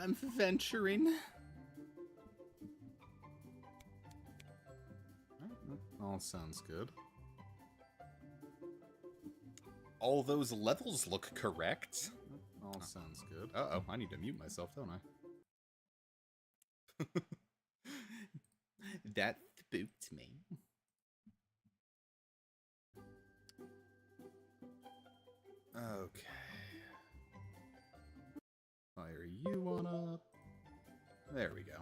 I'm venturing. All sounds good. All those levels look correct. All sounds good. Uh-oh, I need to mute myself, don't I? That spooked me. Okay. Fire you on up. There we go.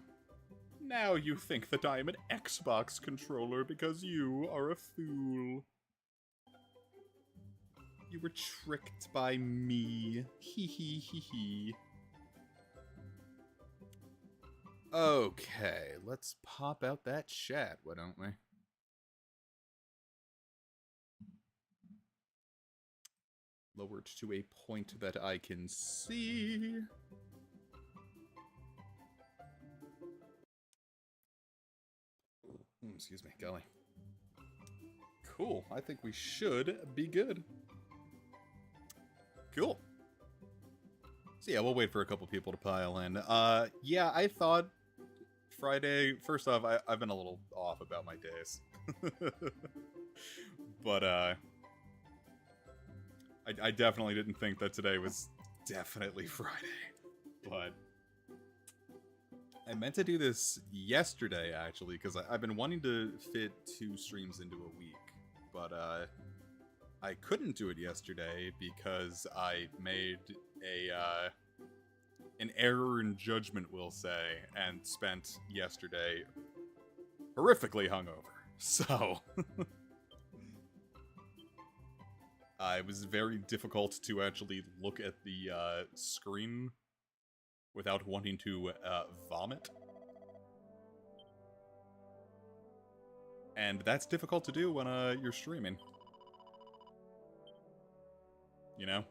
Now you think that I am an Xbox controller because you are a fool. You were tricked by me. Hee hee hee hee. Okay, let's pop out that chat, why don't we? Lowered to a point that I can see. Excuse me, golly. Cool, I think we should be good. Cool. So yeah, we'll wait for a couple people to pile in. Yeah, I thought Friday... First off, I've been a little off about my days. But, I definitely didn't think that today was definitely Friday. But I meant to do this yesterday, actually, because I've been wanting to fit 2 streams into a week. But, I couldn't do it yesterday because I made an error in judgment, we'll say, and spent yesterday horrifically hungover. So... it was very difficult to actually look at the screen without wanting to vomit. And that's difficult to do when you're streaming. You know?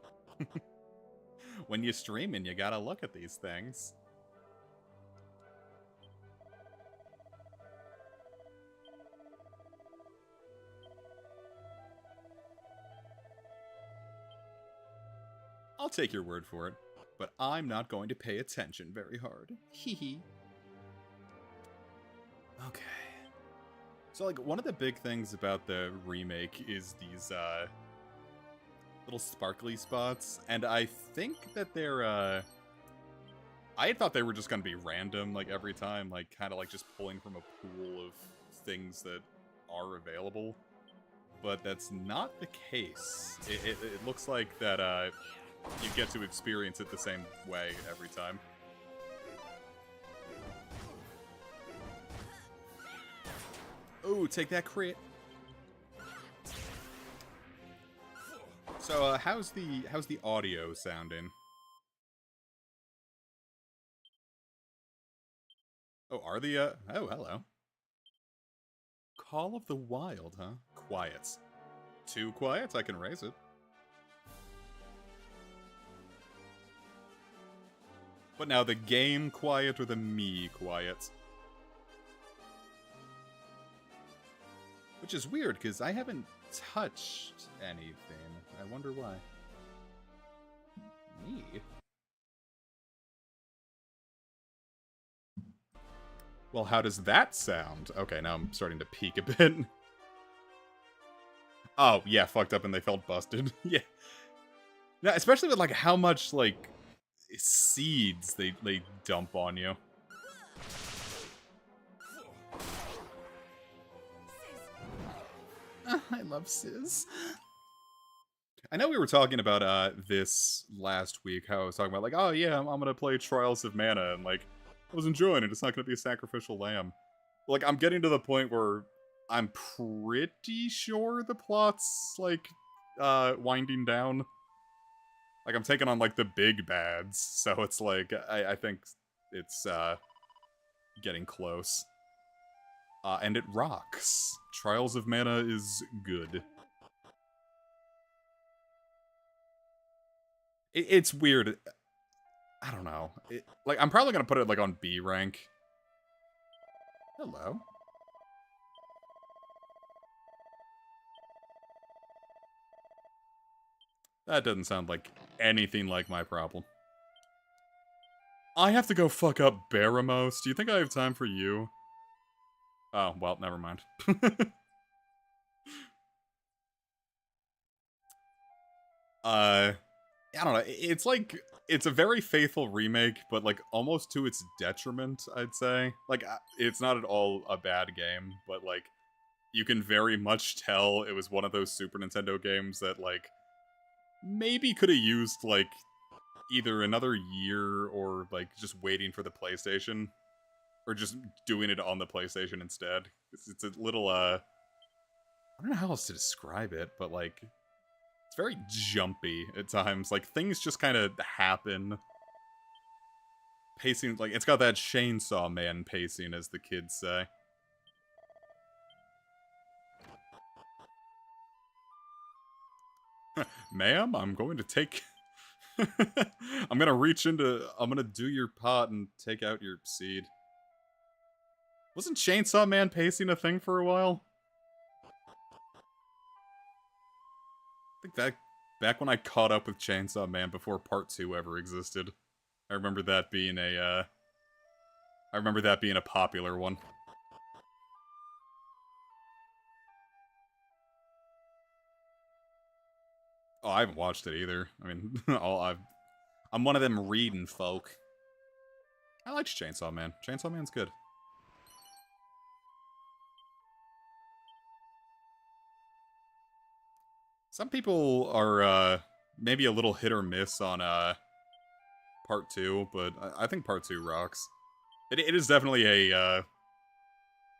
When you're streaming, you gotta look at these things. I'll take your word for it, but I'm not going to pay attention very hard. Hee hee. Okay. So, like, one of the big things about the remake is these, little sparkly spots, and I think that they're, I thought they were just gonna be random, like, every time, like, kinda like just pulling from a pool of things that are available. But that's not the case. It looks like that, you get to experience it the same way every time. Oh, take that crit. So, how's the audio sounding? Oh, are the, oh, hello. Call of the Wild, huh? Quiets. Too quiet? I can raise it. But now the game quiet or the me quiet? Which is weird, because I haven't touched anything. I wonder why. Me? Well, how does that sound? Okay, now I'm starting to peek a bit. Oh, yeah, fucked up and they felt busted. Yeah. Yeah, especially with, like, how much, like, seeds they dump on you. I love Sizz. I know we were talking about this last week, how I was talking about, like, oh yeah, I'm gonna play Trials of Mana, and, like, I was enjoying it, it's not gonna be a sacrificial lamb. Like, I'm getting to the point where I'm pretty sure the plot's, like, winding down. Like, I'm taking on, like, the big bads, so it's like, I think it's, getting close. And it rocks. Trials of Mana is good. It's weird. I don't know. Like, I'm probably gonna put it, like, on B rank. Hello. That doesn't sound like anything like my problem. I have to go fuck up Baramos. Do you think I have time for you? Oh, well, never mind. I don't know. It's like it's a very faithful remake, but like almost to its detriment, I'd say. Like it's not at all a bad game, but like you can very much tell it was one of those Super Nintendo games that like maybe could have used like either another year or like just waiting for the PlayStation or just doing it on the PlayStation instead. It's a little I don't know how else to describe it, but like it's very jumpy at times. Like things just kind of happen. Pacing, like it's got that Chainsaw Man pacing, as the kids say. Ma'am, I'm going to take... I'm gonna reach into... I'm gonna do your pot and take out your seed. Wasn't Chainsaw Man pacing a thing for a while? I think back when I caught up with Chainsaw Man before Part 2 ever existed. I remember that being a, I remember that being a popular one. Oh, I haven't watched it either. I mean, I'm one of them reading folk. I liked Chainsaw Man. Chainsaw Man's good. Some people are maybe a little hit or miss on Part 2, but I think Part 2 rocks. It is definitely a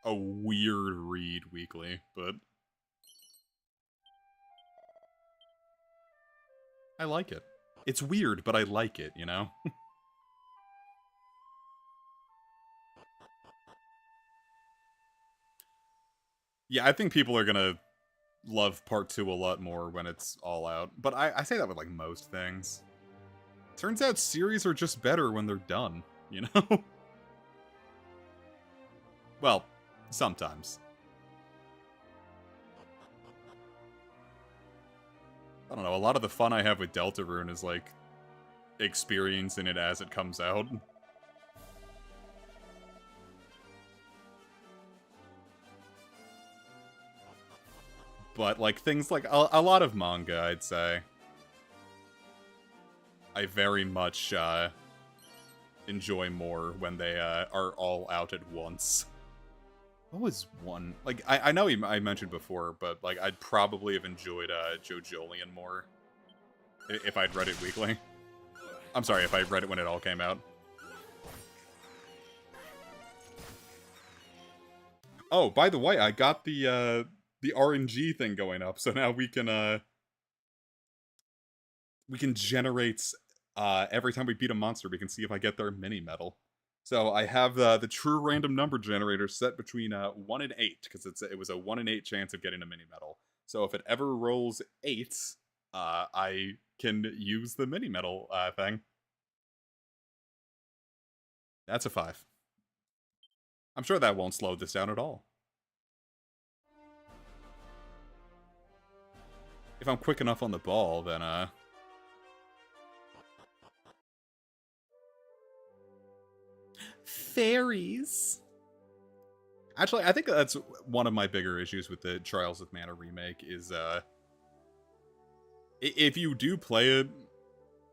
weird read weekly, but I like it. It's weird, but I like it, you know? Yeah, I think people are gonna love Part 2 a lot more when it's all out. But I say that with, like, most things. Turns out series are just better when they're done, you know? Well, sometimes. I don't know, a lot of the fun I have with Deltarune is, like, experiencing it as it comes out. But, like, things like... A lot of manga, I'd say. I very much, enjoy more when they, are all out at once. What was one? Like, I know I mentioned before, but, like, I'd probably have enjoyed, JoJolion more if I'd read it weekly. I'm sorry, if I read it when it all came out. Oh, by the way, I got the RNG thing going up, so now we can generate, every time we beat a monster, we can see if I get their mini-medal. So I have the true random number generator set between 1 and 8, because it was a 1 in 8 chance of getting a mini-medal. So if it ever rolls 8, I can use the mini-medal thing. That's a 5. I'm sure that won't slow this down at all. If I'm quick enough on the ball, then fairies. Actually, I think that's one of my bigger issues with the Trials of Mana remake is, if you do play it,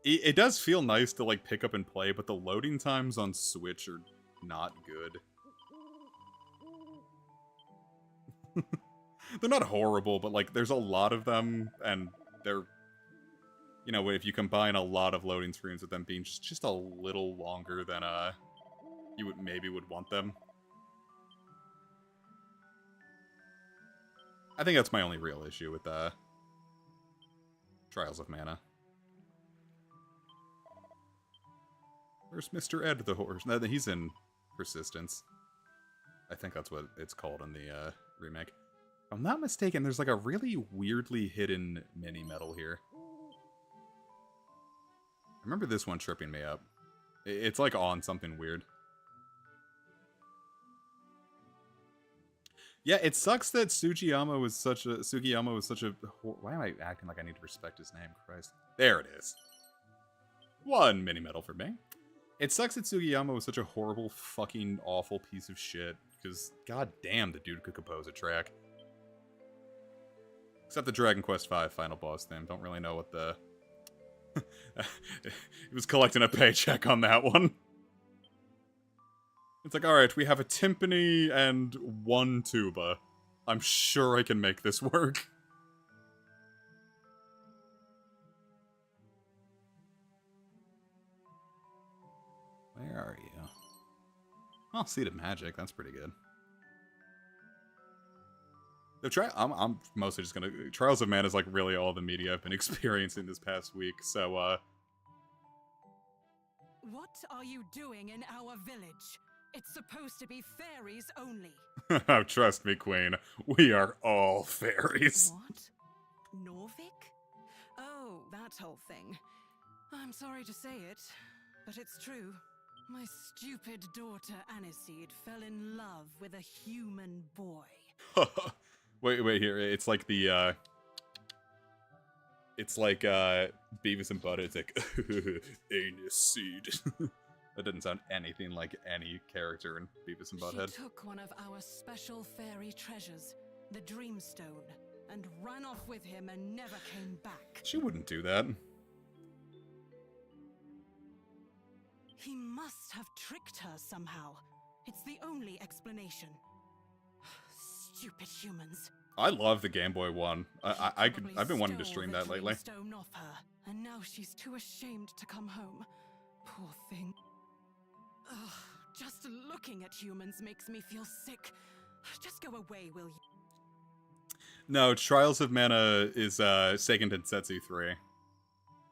it does feel nice to, like, pick up and play, but the loading times on Switch are not good. They're not horrible, but, like, there's a lot of them, and they're... You know, if you combine a lot of loading screens with them being just a little longer than, you maybe would want them. I think that's my only real issue with, Trials of Mana. Where's Mr. Ed the horse? No, he's in Persistence. I think that's what it's called in the, remake. If I'm not mistaken, there's, like, a really weirdly hidden mini-medal here. I remember this one tripping me up. It's, like, on something weird. Yeah, it sucks that Sugiyama was such a... Why am I acting like I need to respect his name? Christ. There it is. 1 mini-medal for me. It sucks that Sugiyama was such a horrible, fucking awful piece of shit, because god damn, the dude could compose a track. Except the Dragon Quest V final boss theme. Don't really know what the... He was collecting a paycheck on that one. It's like, alright, we have a timpani and one tuba. I'm sure I can make this work. Where are you? Oh, Seed of Magic. That's pretty good. I'm mostly just gonna... Trials of Mana is like really all the media I've been experiencing this past week, so, What are you doing in our village? It's supposed to be fairies only. Oh, trust me, Queen. We are all fairies. What? Norvik? Oh, that whole thing. I'm sorry to say it, but it's true. My stupid daughter Aniseed fell in love with a human boy. Wait, here. It's like the, It's like, Beavis and Butthead. It's like, Aniseed. That didn't sound anything like any character in Beavis and Butthead. She took one of our special fairy treasures, the Dreamstone, and ran off with him and never came back. She wouldn't do that. He must have tricked her somehow. It's the only explanation. Stupid humans. I love the Game Boy one. I've been wanting to stream that lately. Dreamstone off her, and now she's too ashamed to come home. Poor thing. Ugh, just looking at humans makes me feel sick. Just go away, will you? No, Trials of Mana is Seiken Densetsu 3.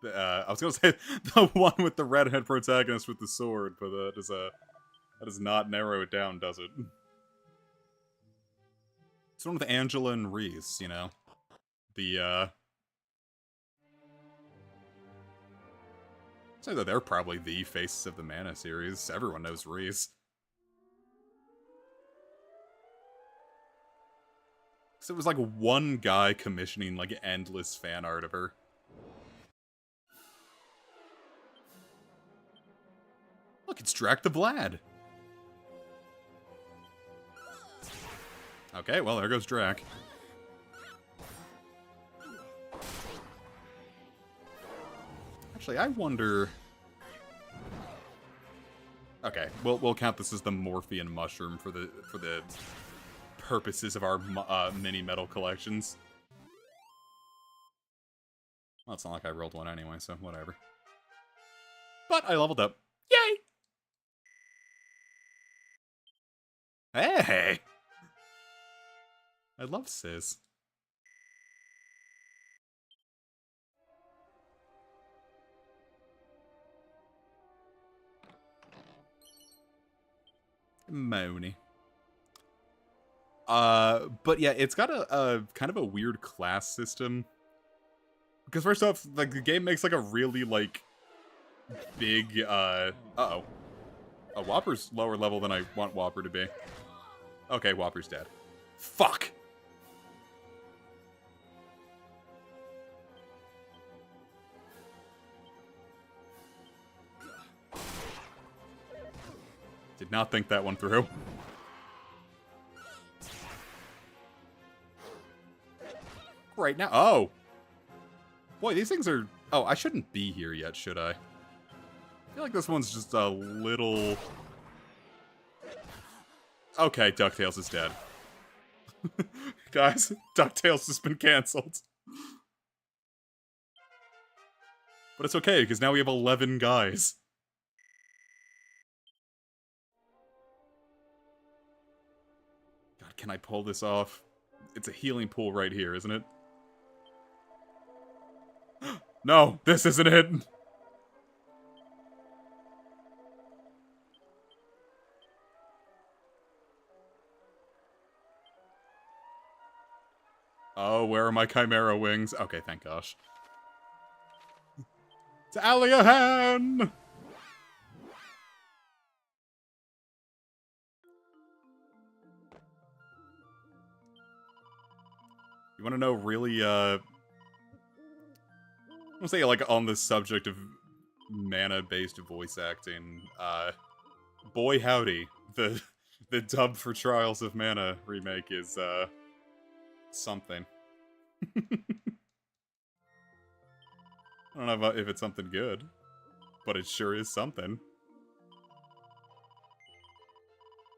I was gonna say the one with the redhead protagonist with the sword, but that does not narrow it down, does it? It's one with Angela and Reese, you know? So that they're probably the faces of the Mana series. Everyone knows Reese. So it was like one guy commissioning like endless fan art of her. Look, it's Drac the Vlad. Okay, well, there goes Drac. Actually, I wonder... Okay, we'll count this as the Morphean Mushroom for the purposes of our mini metal collections. Well, it's not like I rolled one anyway, so whatever. But I leveled up. Yay! Hey! I love Sis. Moni. But yeah, it's got a kind of a weird class system. Because first off, like, the game makes like a really, like, big, uh-oh. Oh, Whopper's lower level than I want Whopper to be. Okay, Whopper's dead. Fuck! Did not think that one through. Right now. Oh! Boy, these things are... Oh, I shouldn't be here yet, should I? I feel like this one's just a little... Okay, DuckTales is dead. Guys, DuckTales has been cancelled. But it's okay, because now we have 11 guys. God, can I pull this off? It's a healing pool right here, isn't it? No, this isn't it! Oh, where are my Chimera wings? Okay, thank gosh. To Aliahan! You wanna know really, I wanna say, like, on the subject of mana-based voice acting, boy howdy, the dub for Trials of Mana remake is, something. I don't know if it's something good, but it sure is something.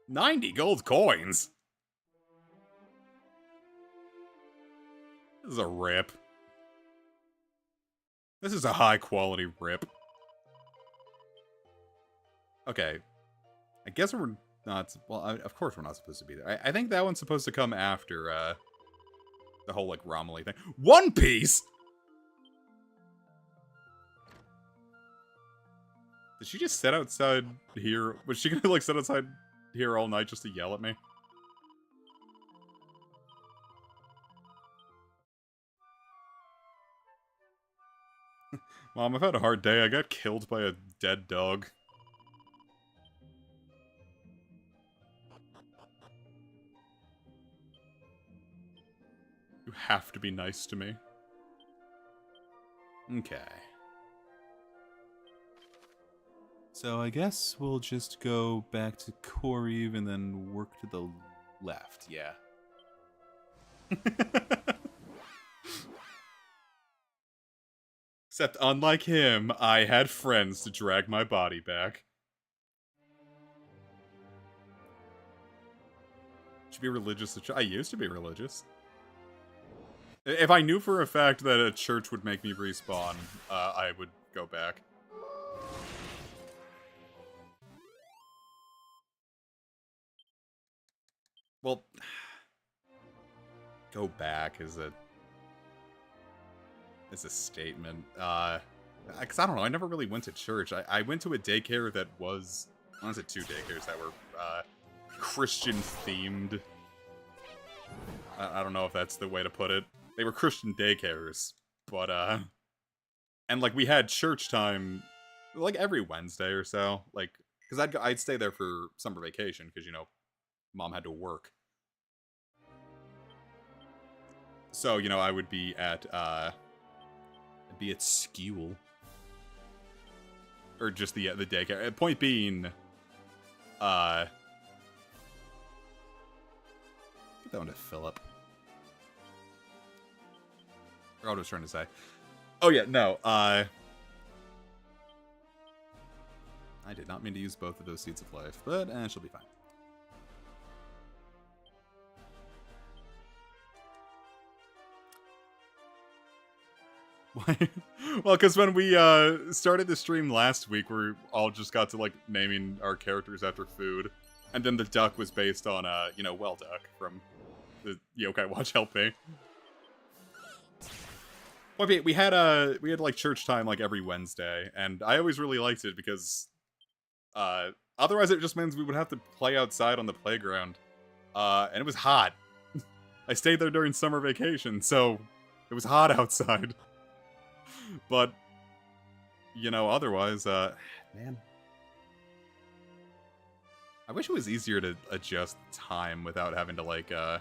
90 gold coins? This is a rip. This is a high-quality rip. Okay. I guess we're not... Well, of course we're not supposed to be there. I think that one's supposed to come after, the whole, like, Romaly thing. One Piece?! Did she just sit outside here? Was she gonna, like, sit outside here all night just to yell at me? Mom, I've had a hard day. I got killed by a dead dog. You have to be nice to me. Okay. So I guess we'll just go back to Coreve and then work to the left, yeah. Except unlike him, I had friends to drag my body back. Should be religious. I used to be religious. If I knew for a fact that a church would make me respawn, I would go back. Well, go back is a statement. Because I don't know, I never really went to church. I went to a daycare that was... I was at 2 daycares that were Christian-themed. I don't know if that's the way to put it. They were Christian daycares, but, and, like, we had church time, like, every Wednesday or so. Like, because I'd stay there for summer vacation, because, you know, Mom had to work. So, you know, I would be at, I'd be at school. Or just the daycare. Point being, get that one to Philip. I forgot what I was trying to say. Oh yeah, no, I did not mean to use both of those seeds of life, but she'll be fine. Well, because when we started the stream last week, we all just got to, like, naming our characters after food. And then the duck was based on, you know, Well Duck from the Yokai Watch LP. Well, we had, like, church time, like, every Wednesday, and I always really liked it because, otherwise it just means we would have to play outside on the playground. And it was hot. I stayed there during summer vacation, so it was hot outside. But, you know, otherwise, man. I wish it was easier to adjust time without having to, like, go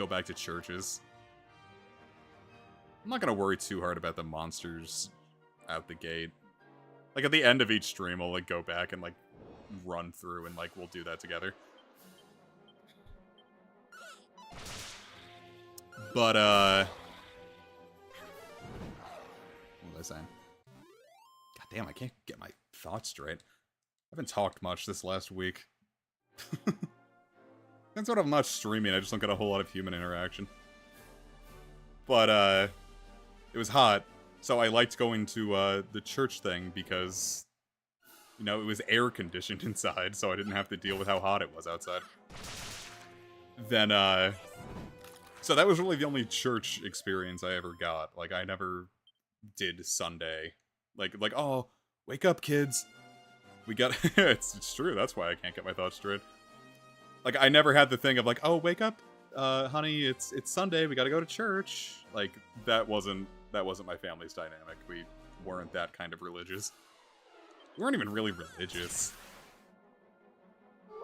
back to churches. I'm not gonna worry too hard about the monsters out the gate. Like, at the end of each stream, I'll, like, go back and, like, run through and, like, we'll do that together. But, what was I saying? God damn, I can't get my thoughts straight. I haven't talked much this last week. That's what I'm not streaming, I just don't get a whole lot of human interaction. But, it was hot, so I liked going to, the church thing because, you know, it was air-conditioned inside, so I didn't have to deal with how hot it was outside. Then, so that was really the only church experience I ever got. Like, I never did Sunday. Like, oh, wake up, kids. We got... it's true, that's why I can't get my thoughts straight. Like, I never had the thing of, like, oh, wake up, honey, it's Sunday, we gotta go to church. Like, that wasn't my family's dynamic. We weren't that kind of religious. We weren't even really religious.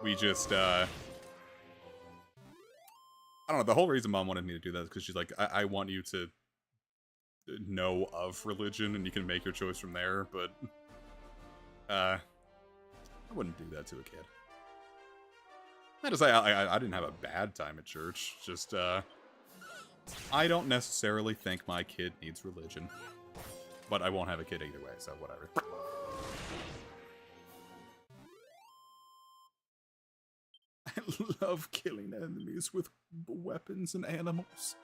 We just, I don't know, the whole reason Mom wanted me to do that is because she's like, I want you to know of religion, and you can make your choice from there, but I wouldn't do that to a kid. Not to say I didn't have a bad time at church, just I don't necessarily think my kid needs religion. But I won't have a kid either way, so whatever. I love killing enemies with weapons and animals.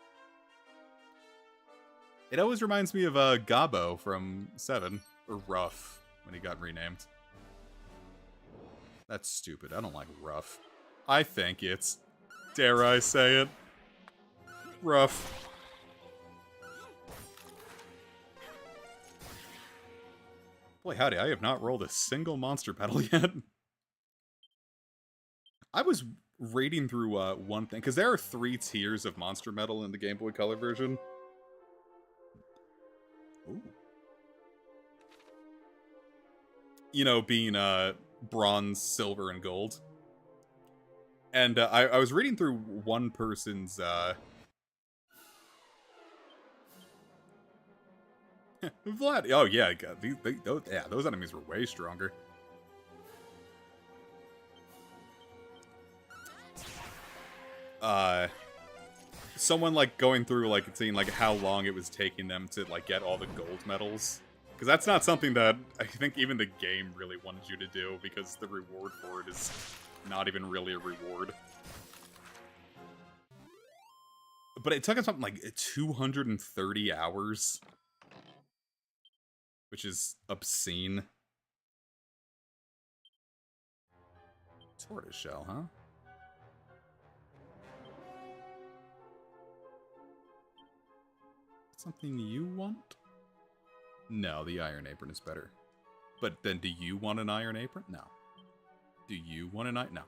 It always reminds me of Gabo from 7, or Ruff, when he got renamed. That's stupid. I don't like Ruff. I think it's, dare I say it, Ruff. Boy, howdy, I have not rolled a single monster battle yet. I was raiding through one thing, because there are 3 tiers of monster metal in the Game Boy Color version. Ooh. You know, being bronze, silver, and gold. And I was reading through one person's Vlad. Oh yeah, God, those enemies were way stronger. Someone like going through like seeing like how long it was taking them to like get all the gold medals, because that's not something that I think even the game really wanted you to do, because the reward for it is not even really a reward. But it took us something like 230 hours. Which is obscene. Tortoiseshell, huh? Something you want? No, the Iron Apron is better. But then do you want an Iron Apron? No. Do you want an Iron? No.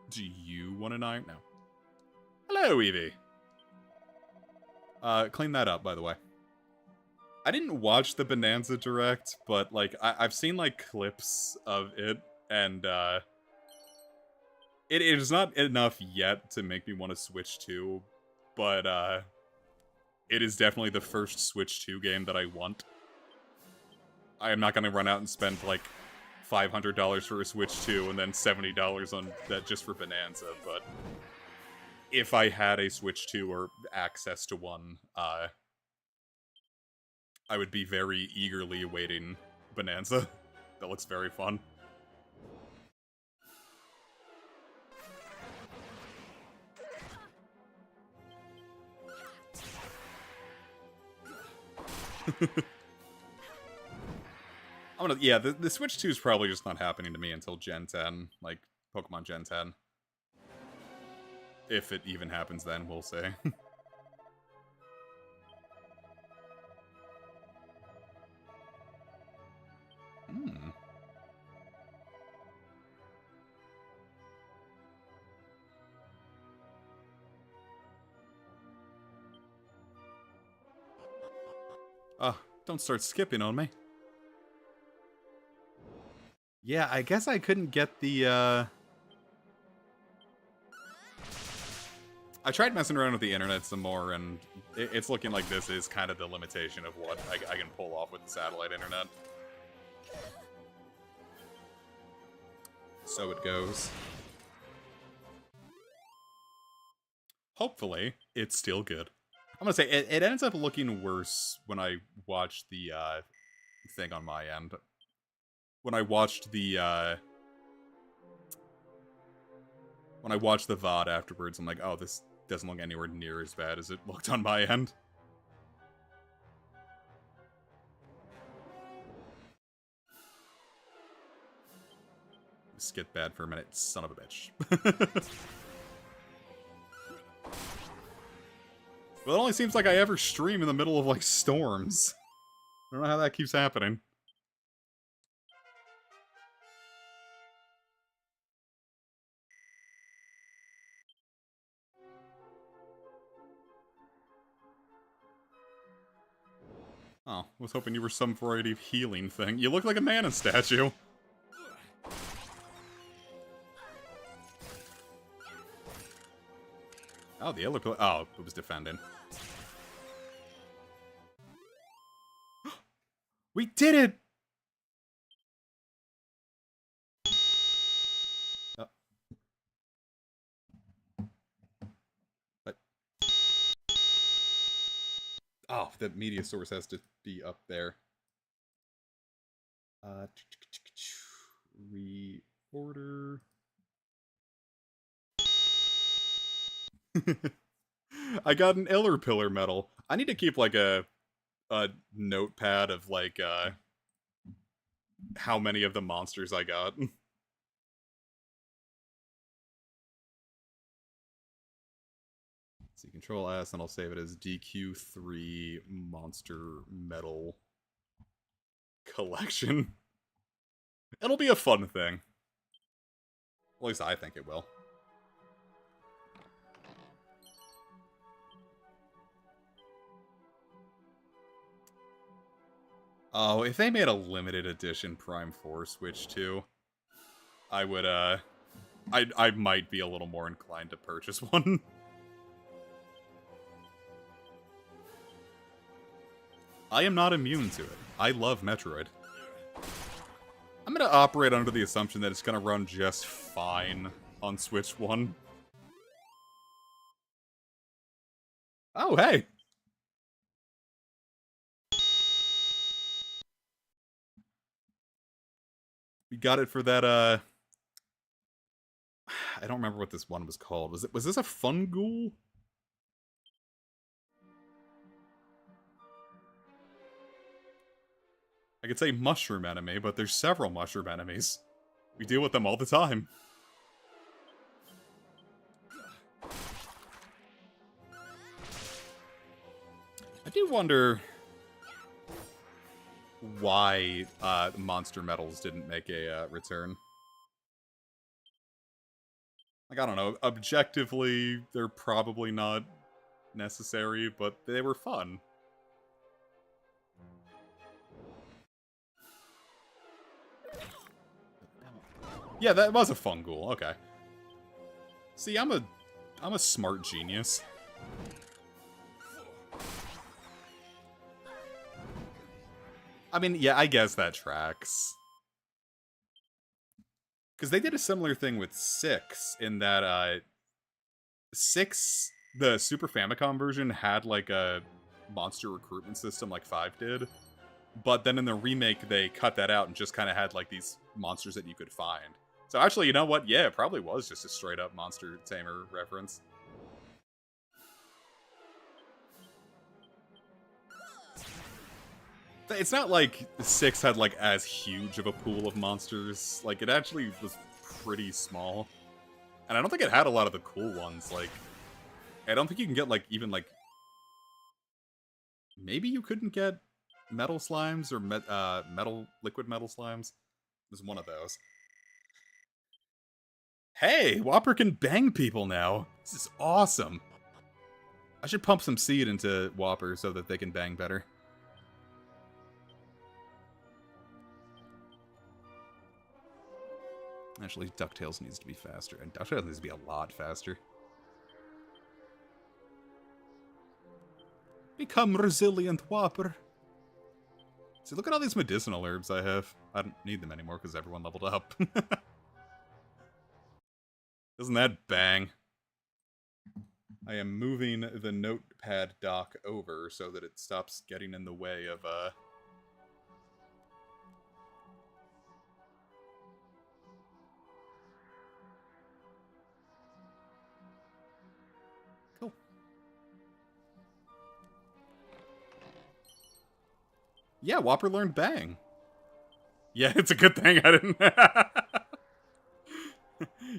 Do you want an Iron? No. Hello, Evie! Clean that up, by the way. I didn't watch the Bonanza Direct, but, like, I've seen, like, clips of it, and, it is not enough yet to make me want to Switch 2, but, it is definitely the first Switch 2 game that I want. I am not going to run out and spend, like, $500 for a Switch 2 and then $70 on that just for Bonanza, but if I had a Switch 2 or access to one, I would be very eagerly awaiting Bonanza. That looks very fun. Yeah, the Switch 2 is probably just not happening to me until Gen 10, like Pokemon Gen 10. If it even happens then, we'll see. Don't start skipping on me. Yeah, I guess I couldn't get the, I tried messing around with the internet some more, and it's looking like this is kind of the limitation of what I can pull off with the satellite internet. So it goes. Hopefully, it's still good. I'm gonna say, it ends up looking worse when I watch the, thing on my end. When I watched the VOD afterwards, I'm like, oh, this doesn't look anywhere near as bad as it looked on my end. Skip bad for a minute, son of a bitch. Well, it only seems like I ever stream in the middle of, like, storms. I don't know how that keeps happening. Oh, I was hoping you were some variety of healing thing. You look like a mana statue. Oh, the other player. Oh, it was defending. We did it! Oh. But... Oh, the media source has to be up there. Reorder. I got an Iller Pillar medal. I need to keep like a notepad of like how many of the monsters I got. So Control S, and I'll save it as DQ3 Monster Medal Collection. It'll be a fun thing. At least I think it will. Oh, if they made a limited edition Prime 4 Switch 2, I would, I might be a little more inclined to purchase one. I am not immune to it. I love Metroid. I'm gonna operate under the assumption that it's gonna run just fine on Switch 1. Oh, hey! We got it for that, I don't remember what this one was called. Was this a Fun Ghoul? I could say mushroom enemy, but there's several mushroom enemies. We deal with them all the time. I do wonder why Monster Medals didn't make a return. Like, I don't know, objectively, they're probably not necessary, but they were fun. Yeah, that was a Fun Ghoul, okay. See, I'm a smart genius. I mean, yeah, I guess that tracks. Because they did a similar thing with 6, in that, 6, the Super Famicom version, had, like, a monster recruitment system like 5 did. But then in the remake, they cut that out and just kind of had, like, these monsters that you could find. So actually, you know what? Yeah, it probably was just a straight-up Monster Tamer reference. It's not like 6 had, like, as huge of a pool of monsters. Like, it actually was pretty small. And I don't think it had a lot of the cool ones. Like, I don't think you can get, like, even, like... Maybe you couldn't get metal slimes or liquid metal slimes. There's one of those. Hey, Whopper can bang people now. This is awesome. I should pump some seed into Whopper so that they can bang better. Actually, DuckTales needs to be faster, and DuckTales needs to be a lot faster. Become resilient, Whopper. See, look at all these medicinal herbs I have. I don't need them anymore because everyone leveled up. Doesn't that bang? I am moving the notepad dock over so that it stops getting in the way of, Cool. Yeah, Whopper learned bang. Yeah, it's a good thing I didn't...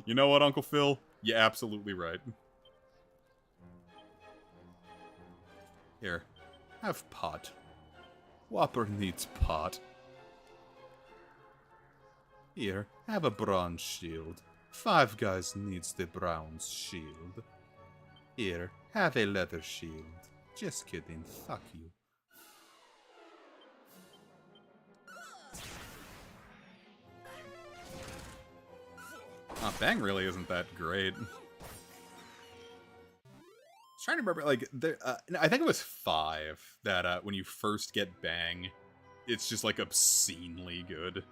You know what, Uncle Phil? You're absolutely right. Here, have pot. Whopper needs pot. Here, have a bronze shield. Five Guys needs the bronze shield. Here, have a leather shield. Just kidding, fuck you. Bang really isn't that great. I was trying to remember, like, I think it was 5 that when you first get Bang, it's just like obscenely good.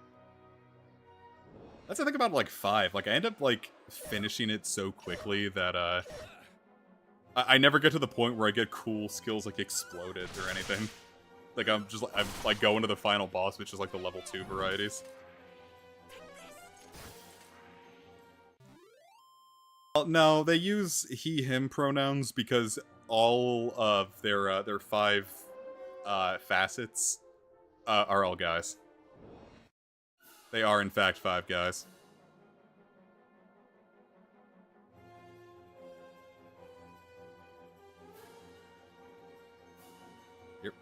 That's the thing about like 5. Like I end up like finishing it so quickly that I never get to the point where I get cool skills like exploded or anything. Like I'm like going to the final boss, which is like the level 2 varieties. Well, no, they use he him pronouns because all of their 5 facets are all guys. They are in fact 5 guys. Yep.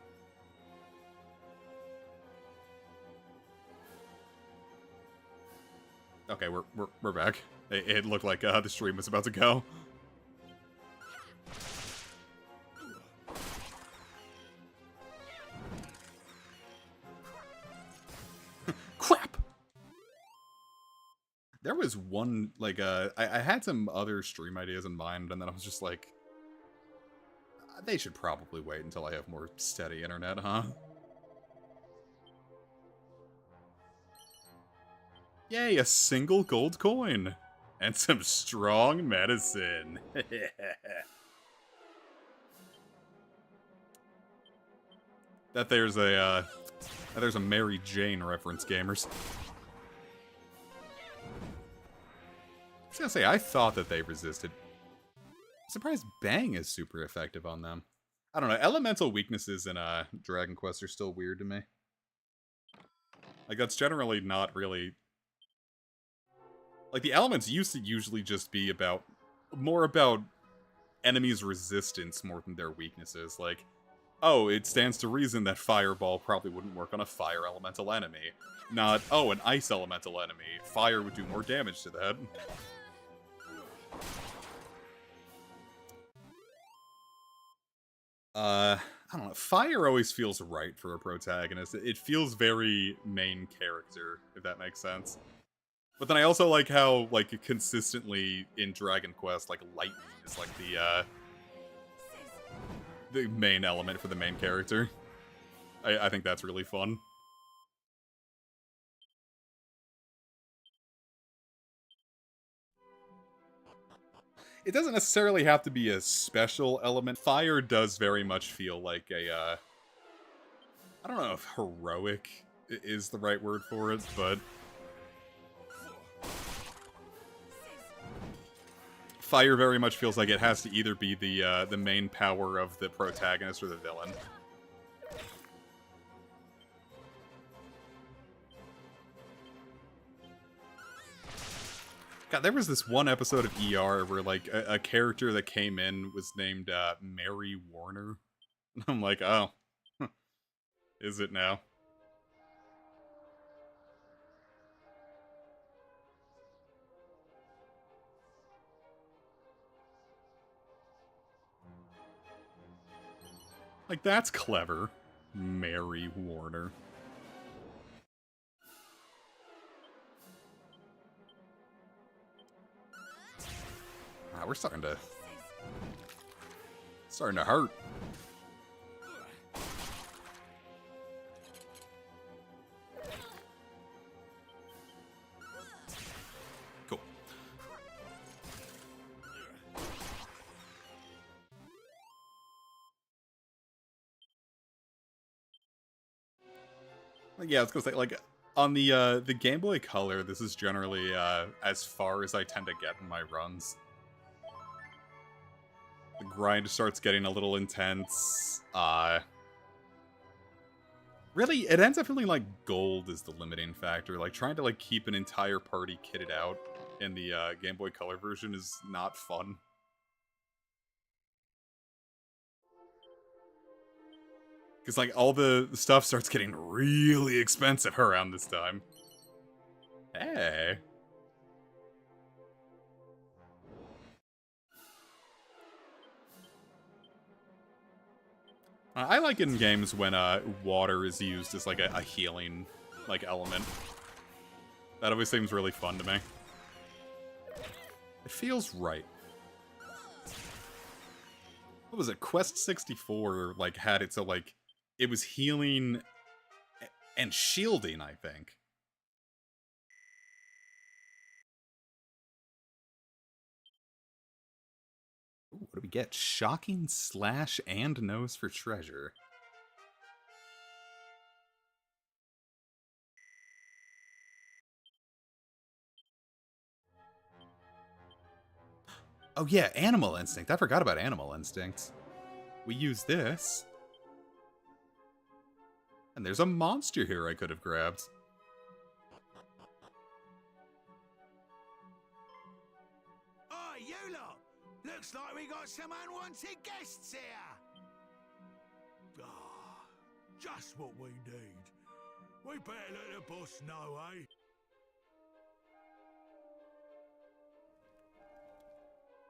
Okay, we're back. It looked like the stream was about to go. Crap! There was one, like, I had some other stream ideas in mind, and then I was just like, they should probably wait until I have more steady internet, huh? Yay, a single gold coin! And some strong medicine. There's a Mary Jane reference, gamers. I was gonna say, I thought that they resisted. I'm surprised Bang is super effective on them. I don't know, elemental weaknesses in Dragon Quest are still weird to me. Like, that's generally not really... Like, the elements used to usually just be more about enemies' resistance more than their weaknesses. Like, oh, it stands to reason that Fireball probably wouldn't work on a fire elemental enemy. Not, oh, an ice elemental enemy. Fire would do more damage to that. I don't know. Fire always feels right for a protagonist. It feels very main character, if that makes sense. But then I also like how, like, consistently in Dragon Quest, like, lightning is, like, the main element for the main character. I think that's really fun. It doesn't necessarily have to be a special element. Fire does very much feel like a, I don't know if heroic is the right word for it, but... Fire very much feels like it has to either be the main power of the protagonist or the villain. God, there was this one episode of ER where, like, a character that came in was named Mary Warner. I'm like, oh, is it now? Like, that's clever. Mary Warner. Ah, we're starting to hurt. Cool. Yeah, I was gonna say, like, on the Game Boy Color, this is generally as far as I tend to get in my runs. The grind starts getting a little intense. Really, it ends up feeling like gold is the limiting factor. Like, trying to, like, keep an entire party kitted out in the Game Boy Color version is not fun. Because, like, all the stuff starts getting really expensive around this time. Hey. I like in games when water is used as, like, a healing, like, element. That always seems really fun to me. It feels right. What was it? Quest 64, like, had it so, like, it was healing And shielding, I think. Ooh, what do we get? Shocking slash and nose for treasure. Oh yeah, Animal Instinct. I forgot about Animal Instinct. We use this. And there's a monster here I could have grabbed. Oh, you lot! Looks like we got some unwanted guests here! Ah, just what we need. We better let the boss know, eh?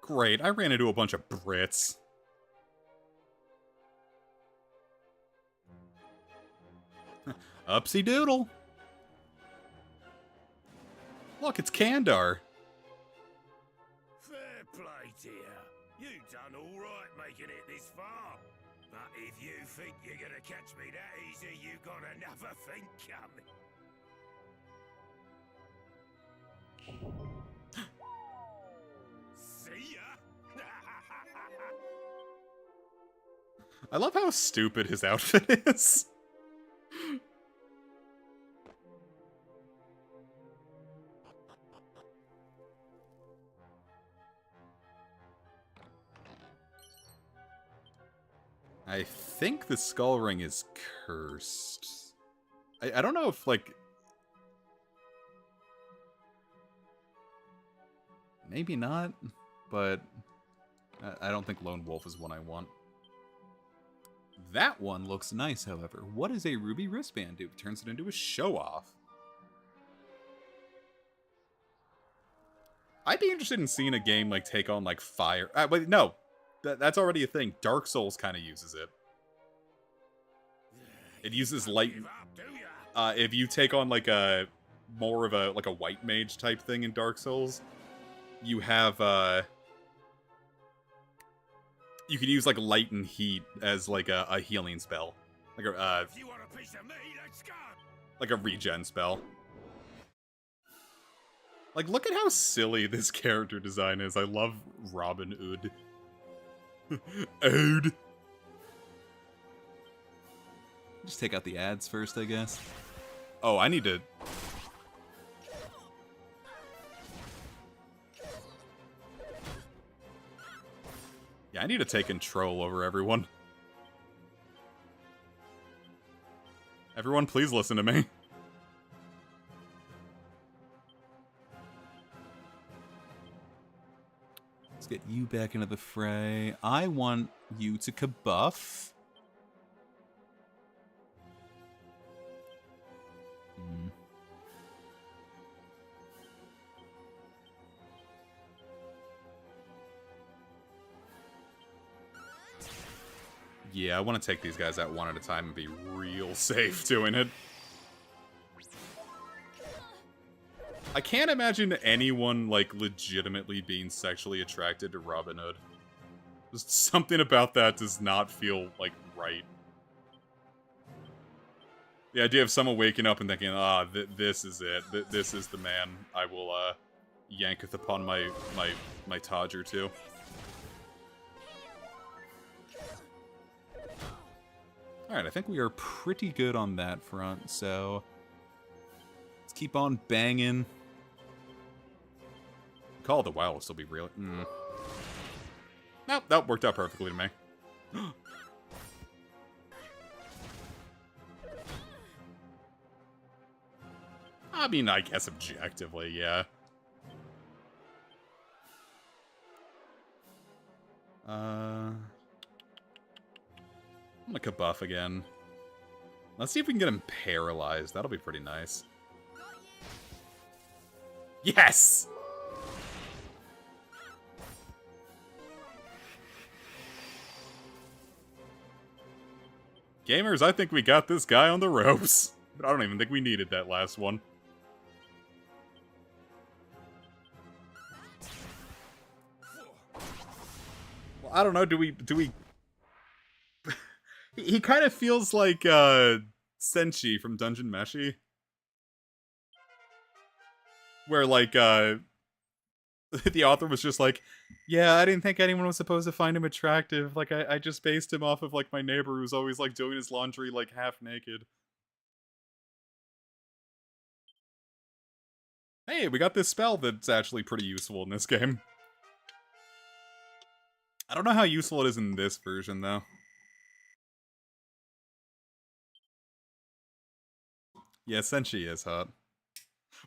Great, I ran into a bunch of Brits. Upsy doodle. Look, it's Kandar. Fair play, dear. You done all right making it this far. But if you think you're gonna catch me that easy, you got another thing coming. See ya? I love how stupid his outfit is. I think the skull ring is cursed. I don't know if, like... Maybe not, but I don't think Lone Wolf is one I want. That one looks nice, however. What does a ruby wristband do? It turns it into a show-off. I'd be interested in seeing a game, like, take on, like, fire... wait, no! That's already a thing. Dark Souls kind of uses it. It uses light... if you take on, like, a... more of a, like, a white mage type thing in Dark Souls, you have, you can use, like, light and heat as, like, a healing spell. Like a, If you want a piece of me, let's go! like a regen spell. Like, look at how silly this character design is. I love Robin Hood. Ode. Just take out the ads first, I guess. Oh, I need to... Yeah, I need to take control over everyone. Everyone, please listen to me. Let's get you back into the fray. I want you to kabuff. Yeah, I want to take these guys out one at a time and be real safe doing it. I can't imagine anyone, like, legitimately being sexually attracted to Robin Hood. Just something about that does not feel, like, right. The idea of someone waking up and thinking, this is it. This is the man I will, yanketh upon my Todger to. Alright, I think we are pretty good on that front, so... Let's keep on banging. Call of the Wild will still be real. Nope, that worked out perfectly to me. I mean, I guess objectively, yeah. I'm gonna kabuff again. Let's see if we can get him paralyzed. That'll be pretty nice. Yes! Gamers, I think we got this guy on the ropes. But I don't even think we needed that last one. Well, I don't know, do we... He kind of feels like, Senshi from Dungeon Meshi. Where, like, the author was just like, yeah, I didn't think anyone was supposed to find him attractive. Like, I just based him off of, like, my neighbor who's always, like, doing his laundry, like, half naked. Hey, we got this spell that's actually pretty useful in this game. I don't know how useful it is in this version, though. Yeah, Senshi is hot.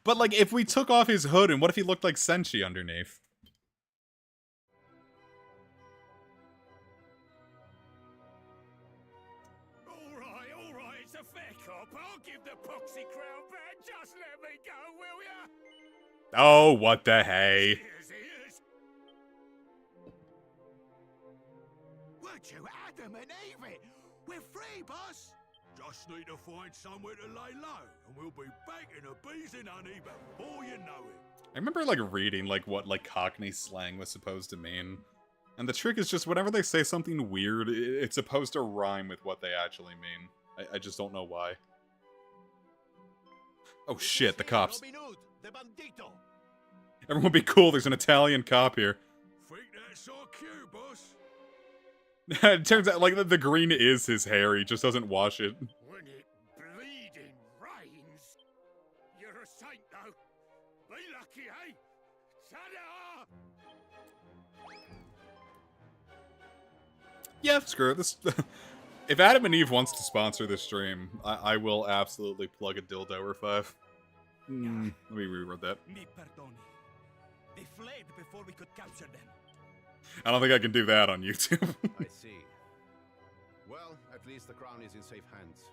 But, like, if we took off his hood, and what if he looked like Senshi underneath? All right, it's a fair cop. I'll give the poxy crown back. Just let me go, will ya? Oh, what the hey. Here's. Would you Adam and Eve it? We're free, boss. Just need to find somewhere to lay low, and we'll be back in a bees and honey before you know it. I remember, like, reading, like, what, like, Cockney slang was supposed to mean. And the trick is just whenever they say something weird, it's supposed to rhyme with what they actually mean. I just don't know why. Oh shit, the cops. Everyone be cool, there's an Italian cop here. Think that's so cute, boss? It turns out, like, the green is his hair, he just doesn't wash it. When it bleeding rains. You're a saint, though. Be lucky, eh? Ta-da! Yeah, screw it. This, if Adam and Eve wants to sponsor this stream, I will absolutely plug a dildo or 5. Let me reword that. Mi perdoni. They fled before we could capture them. I don't think I can do that on YouTube. I see. Well, at least the crown is in safe hands.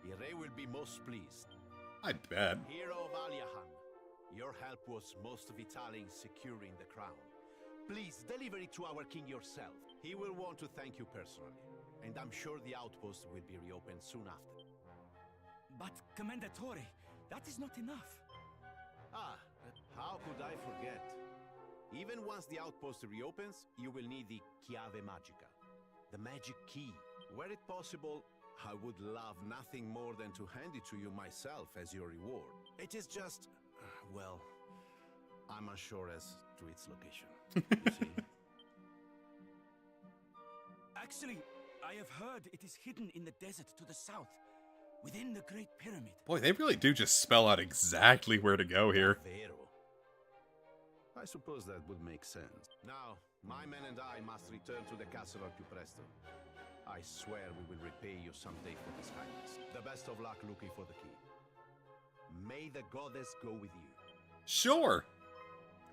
Ire will be most pleased. I bet. Hero of Aliahan, your help was most vital in securing the crown. Please deliver it to our king yourself. He will want to thank you personally, and I'm sure the outpost will be reopened soon after. But, Commendatore, that is not enough. Ah, how could I forget? Even once the outpost reopens, you will need the Chiave Magica, the magic key. Were it possible, I would love nothing more than to hand it to you myself as your reward. It is just, well, I'm unsure as to its location. You see? Actually, I have heard it is hidden in the desert to the south, within the Great Pyramid. Boy, they really do just spell out exactly where to go here. Vero. I suppose that would make sense. Now, my men and I must return to the castle al più presto. I swear we will repay you someday for this kindness. The best of luck looking for the key. May the goddess go with you. Sure.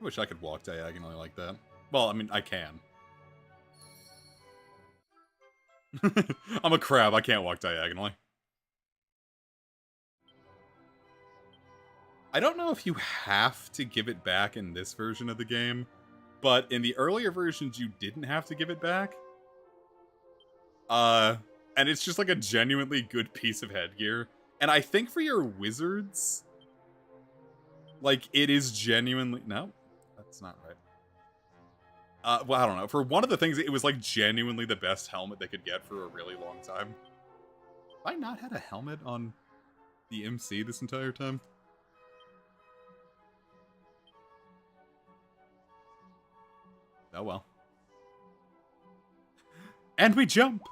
I wish I could walk diagonally like that. Well, I mean, I can. I'm a crab, I can't walk diagonally. I don't know if you have to give it back in this version of the game, but in the earlier versions you didn't have to give it back. And it's just like a genuinely good piece of headgear. And I think for your wizards, like, it is genuinely... No, that's not right. Well, I don't know. For one of the things, it was, like, genuinely the best helmet they could get for a really long time. Have I not had a helmet on the MC this entire time? Oh, well. And we jump!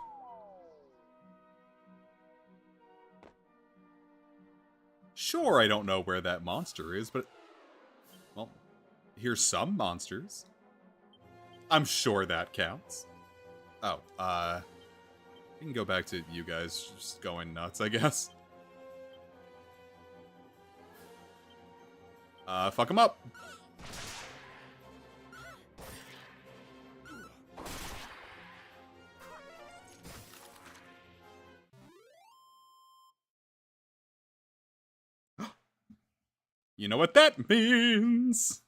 Sure, I don't know where that monster is, but... Well, here's some monsters. I'm sure that counts. Oh, we can go back to you guys just going nuts, I guess. Fuck them up! You know what that means!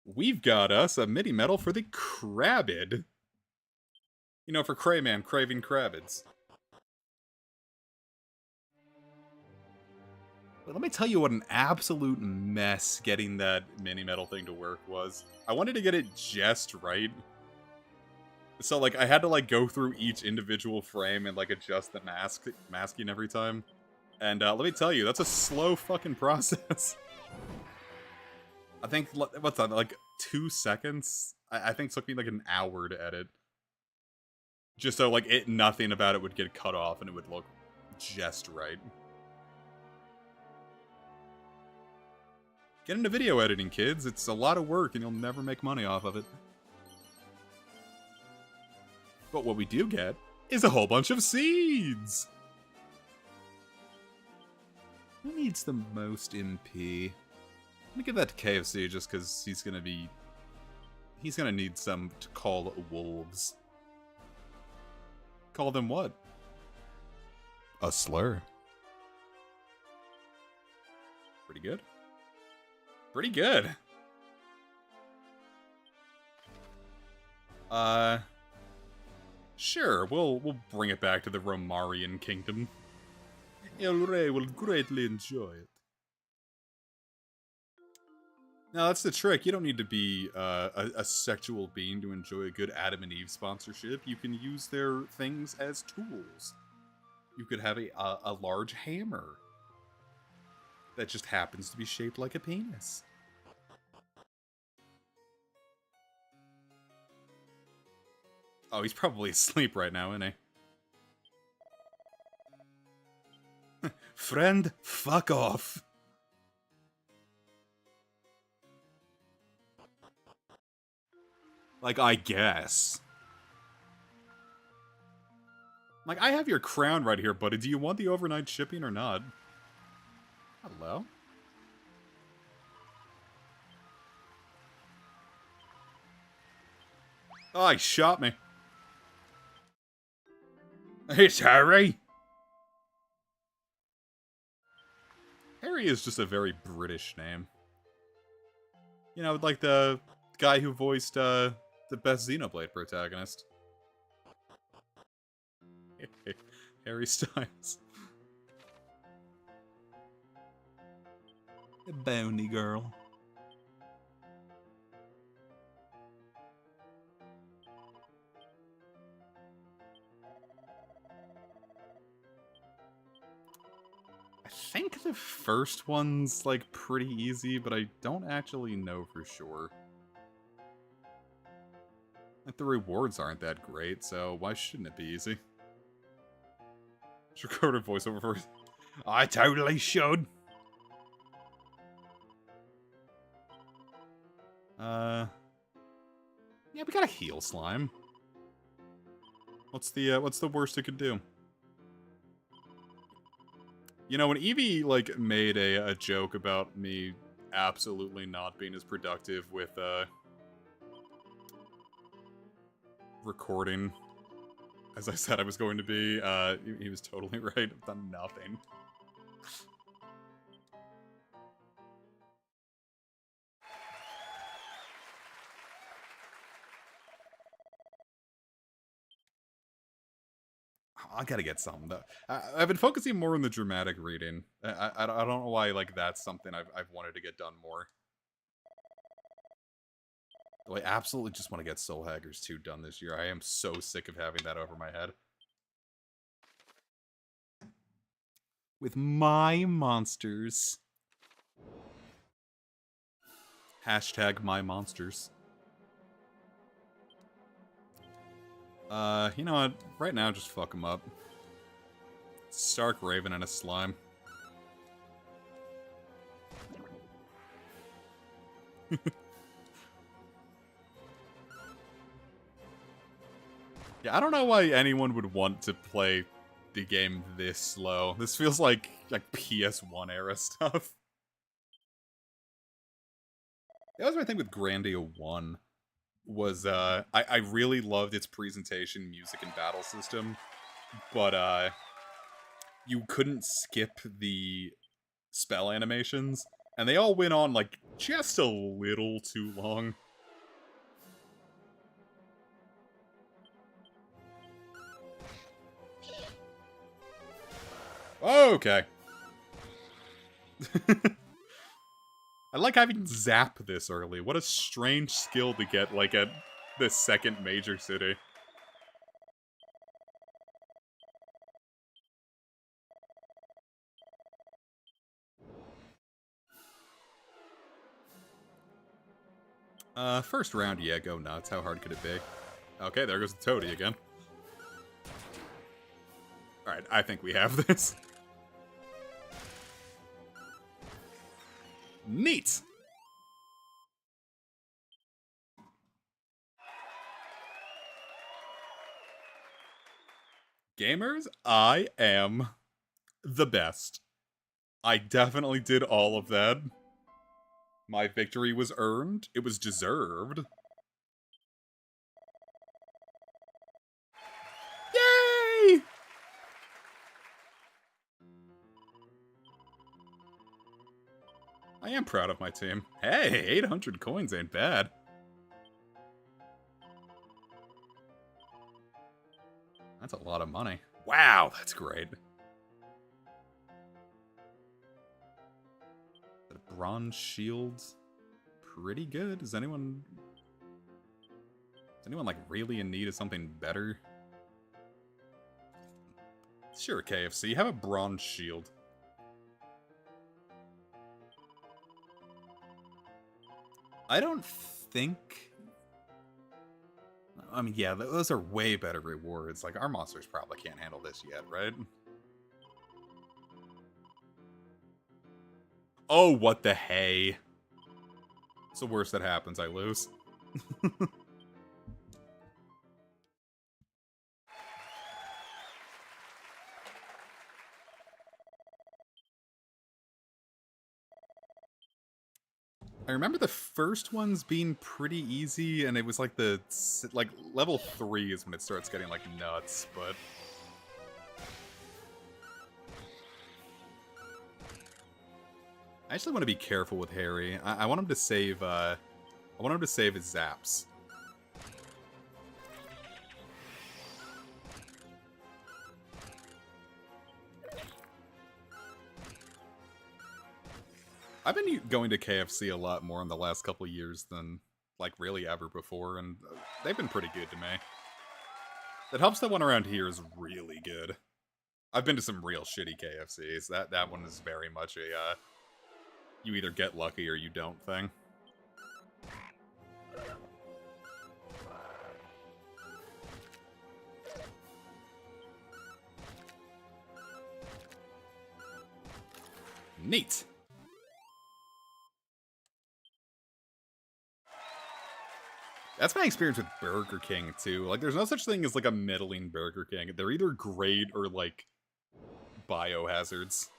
We've got us a mini medal for the Crabbid. You know, for Crayman craving Crabbids. But let me tell you what an absolute mess getting that mini medal thing to work was. I wanted to get it just right. So, like, I had to, like, go through each individual frame and, like, adjust the masking every time. And, let me tell you, that's a slow fucking process. I think, what's that, like, 2 seconds? I think it took me, like, an hour to edit. Just so, like, nothing about it would get cut off and it would look just right. Get into video editing, kids. It's a lot of work and you'll never make money off of it. But what we do get is a whole bunch of seeds! Who needs the most MP? Let me give that to KFC just because he's gonna need some to call wolves. Call them what? A slur. Pretty good. Pretty good. Sure, we'll bring it back to the Romarian kingdom. El Rey will greatly enjoy it. Now, that's the trick. You don't need to be a sexual being to enjoy a good Adam and Eve sponsorship. You can use their things as tools. You could have a large hammer that just happens to be shaped like a penis. Oh, he's probably asleep right now, isn't he? Friend, fuck off. Like, I guess. Like, I have your crown right here, buddy. Do you want the overnight shipping or not? Hello? Oh, he shot me. It's Harry. Harry is just a very British name. You know, like the guy who voiced the best Xenoblade protagonist. Harry Styles. A bony girl. I think the first one's, like, pretty easy, but I don't actually know for sure. Like, the rewards aren't that great, so why shouldn't it be easy? Should record a voiceover first. I totally should. Yeah, we got a heal slime. What's the worst it could do? You know, when Evie, like, made a joke about me absolutely not being as productive with, recording as I said I was going to be, he was totally right. I've done nothing. I gotta get something though. I've been focusing more on the dramatic reading. I don't know why, like, that's something I've wanted to get done more. Though I absolutely just want to get Soul Hackers 2 done this year. I am so sick of having that over my head. With my monsters. Hashtag my monsters. You know what? Right now, just fuck them up. Stark Raven and a slime. Yeah, I don't know why anyone would want to play the game this slow. This feels like PS1 era stuff. That was my thing with Grandia 1. Was, I really loved its presentation, music, and battle system. But, you couldn't skip the spell animations. And they all went on, like, just a little too long. Okay. I like having Zap this early. What a strange skill to get, like, at the second major city. First round, yeah, go nuts. How hard could it be? Okay, there goes the toady again. Alright, I think we have this. Neat! Gamers, I am the best. I definitely did all of that. My victory was earned. It was deserved. Yay! I am proud of my team. Hey, 800 coins ain't bad. That's a lot of money. Wow, that's great. The bronze shields, pretty good. Is anyone like really in need of something better? Sure, KFC, have a bronze shield. I don't think... I mean, yeah, those are way better rewards. Like, our monsters probably can't handle this yet, right? Oh, what the hey. It's the worst that happens, I lose. I remember the first ones being pretty easy, and it was like level 3 is when it starts getting, like, nuts, but... I actually want to be careful with Harry. I want him to save, I want him to save his zaps. I've been going to KFC a lot more in the last couple years than, like, really ever before, and they've been pretty good to me. That helps that one around here is really good. I've been to some real shitty KFCs. That one is very much a, you either get lucky or you don't thing. Neat! That's my experience with Burger King, too. Like, there's no such thing as, like, a middling Burger King. They're either great or, like, biohazards.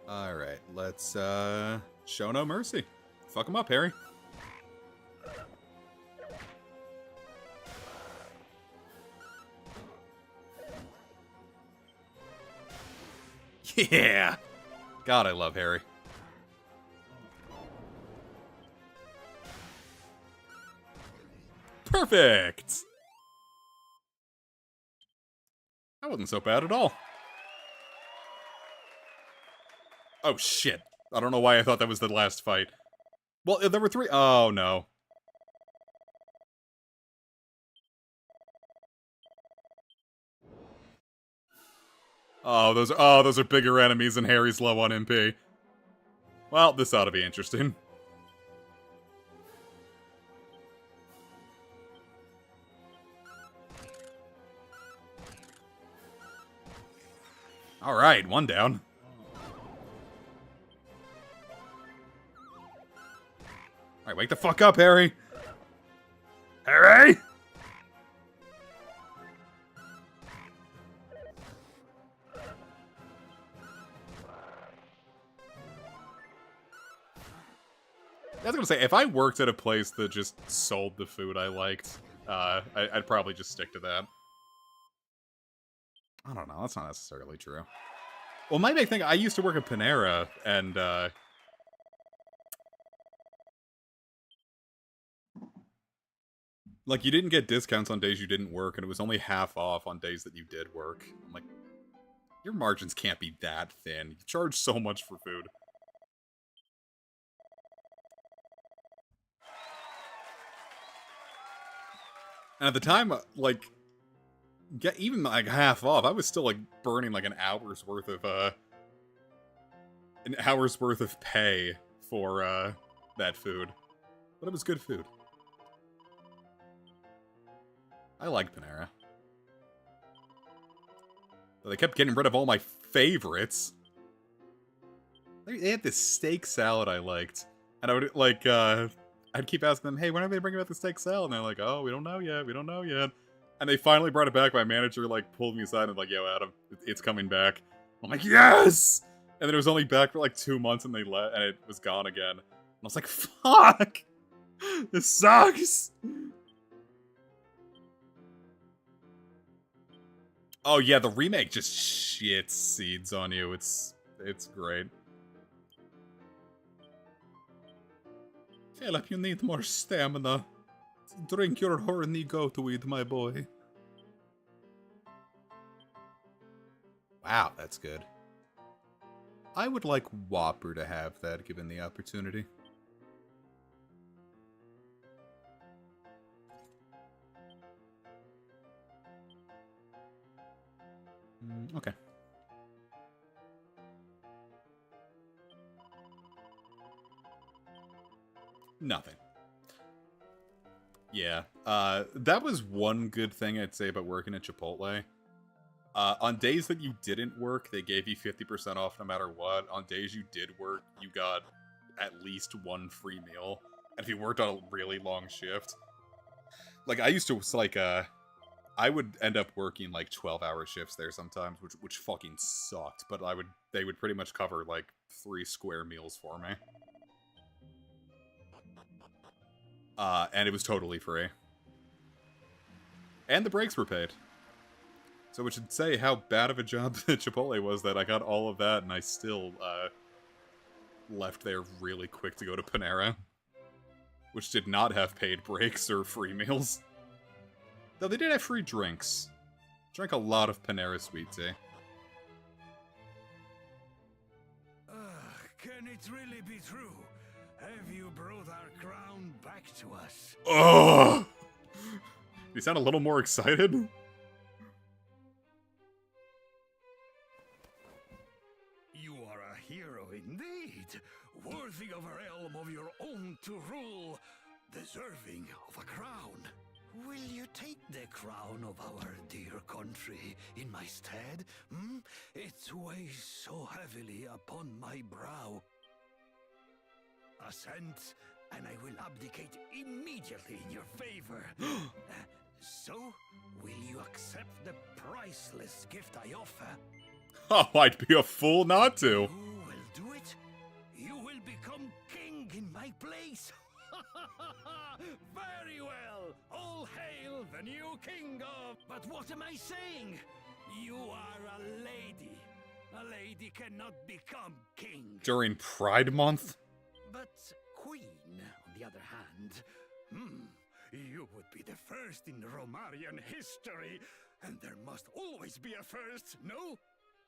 Alright, let's, show no mercy. Fuck him up, Harry. Yeah! God, I love Harry. Perfect! That wasn't so bad at all. Oh, shit. I don't know why I thought that was the last fight. Well, there were 3... Oh, no. Oh, those are bigger enemies and Harry's low on MP. Well, this ought to be interesting. Alright, one down. Alright, wake the fuck up, Harry! Harry! I was gonna say, if I worked at a place that just sold the food I liked, I'd probably just stick to that. I don't know, that's not necessarily true. Well, my big thing, I used to work at Panera, and, like, you didn't get discounts on days you didn't work, and it was only half off on days that you did work. I'm like, your margins can't be that thin. You charge so much for food. And at the time, like, even, like, half off, I was still, like, burning, like, an hour's worth of, an hour's worth of pay for that food. But it was good food. I like Panera. But they kept getting rid of all my favorites. They had this steak salad I liked. And I would, like, I'd keep asking them, hey, when are they bringing back the steak salad? And they're like, oh, we don't know yet, we don't know yet. And they finally brought it back. My manager, like, pulled me aside and was like, yo, Adam, it's coming back. I'm like, yes! And then it was only back for, like, 2 months and and it was gone again. And I was like, fuck! This sucks! Oh yeah, the remake just shits seeds on you. It's great. Philip, you need more stamina. Drink your horny goatweed, my boy. Wow, that's good. I would like Whopper to have that, given the opportunity. Okay. Nothing. Yeah. That was one good thing I'd say about working at Chipotle. On days that you didn't work, they gave you 50% off no matter what. On days you did work, you got at least one free meal. And if you worked on a really long shift... Like, I used to, like, I would end up working, like, 12-hour shifts there sometimes, which fucking sucked. But they would pretty much cover, like, 3 square meals for me. And it was totally free. And the breaks were paid. So it should say how bad of a job Chipotle was that I got all of that and I still left there really quick to go to Panera. Which did not have paid breaks or free meals. Though they did have free drinks. Drank a lot of Panera sweet tea. Can it really be true? Have you brought our crown back to us? Oh! You sound a little more excited? You are a hero indeed, worthy of a realm of your own to rule, deserving of a crown. Will you take the crown of our dear country in my stead? It weighs so heavily upon my brow. Assent, and I will abdicate immediately in your favor. So, will you accept the priceless gift I offer? Oh, I'd be a fool not to. You will do it? You will become king in my place? Very well! All hail the new king of... But what am I saying? You are a lady. A lady cannot become king. During Pride Month? But queen, on the other hand, you would be the first in Romarian history, and there must always be a first, no?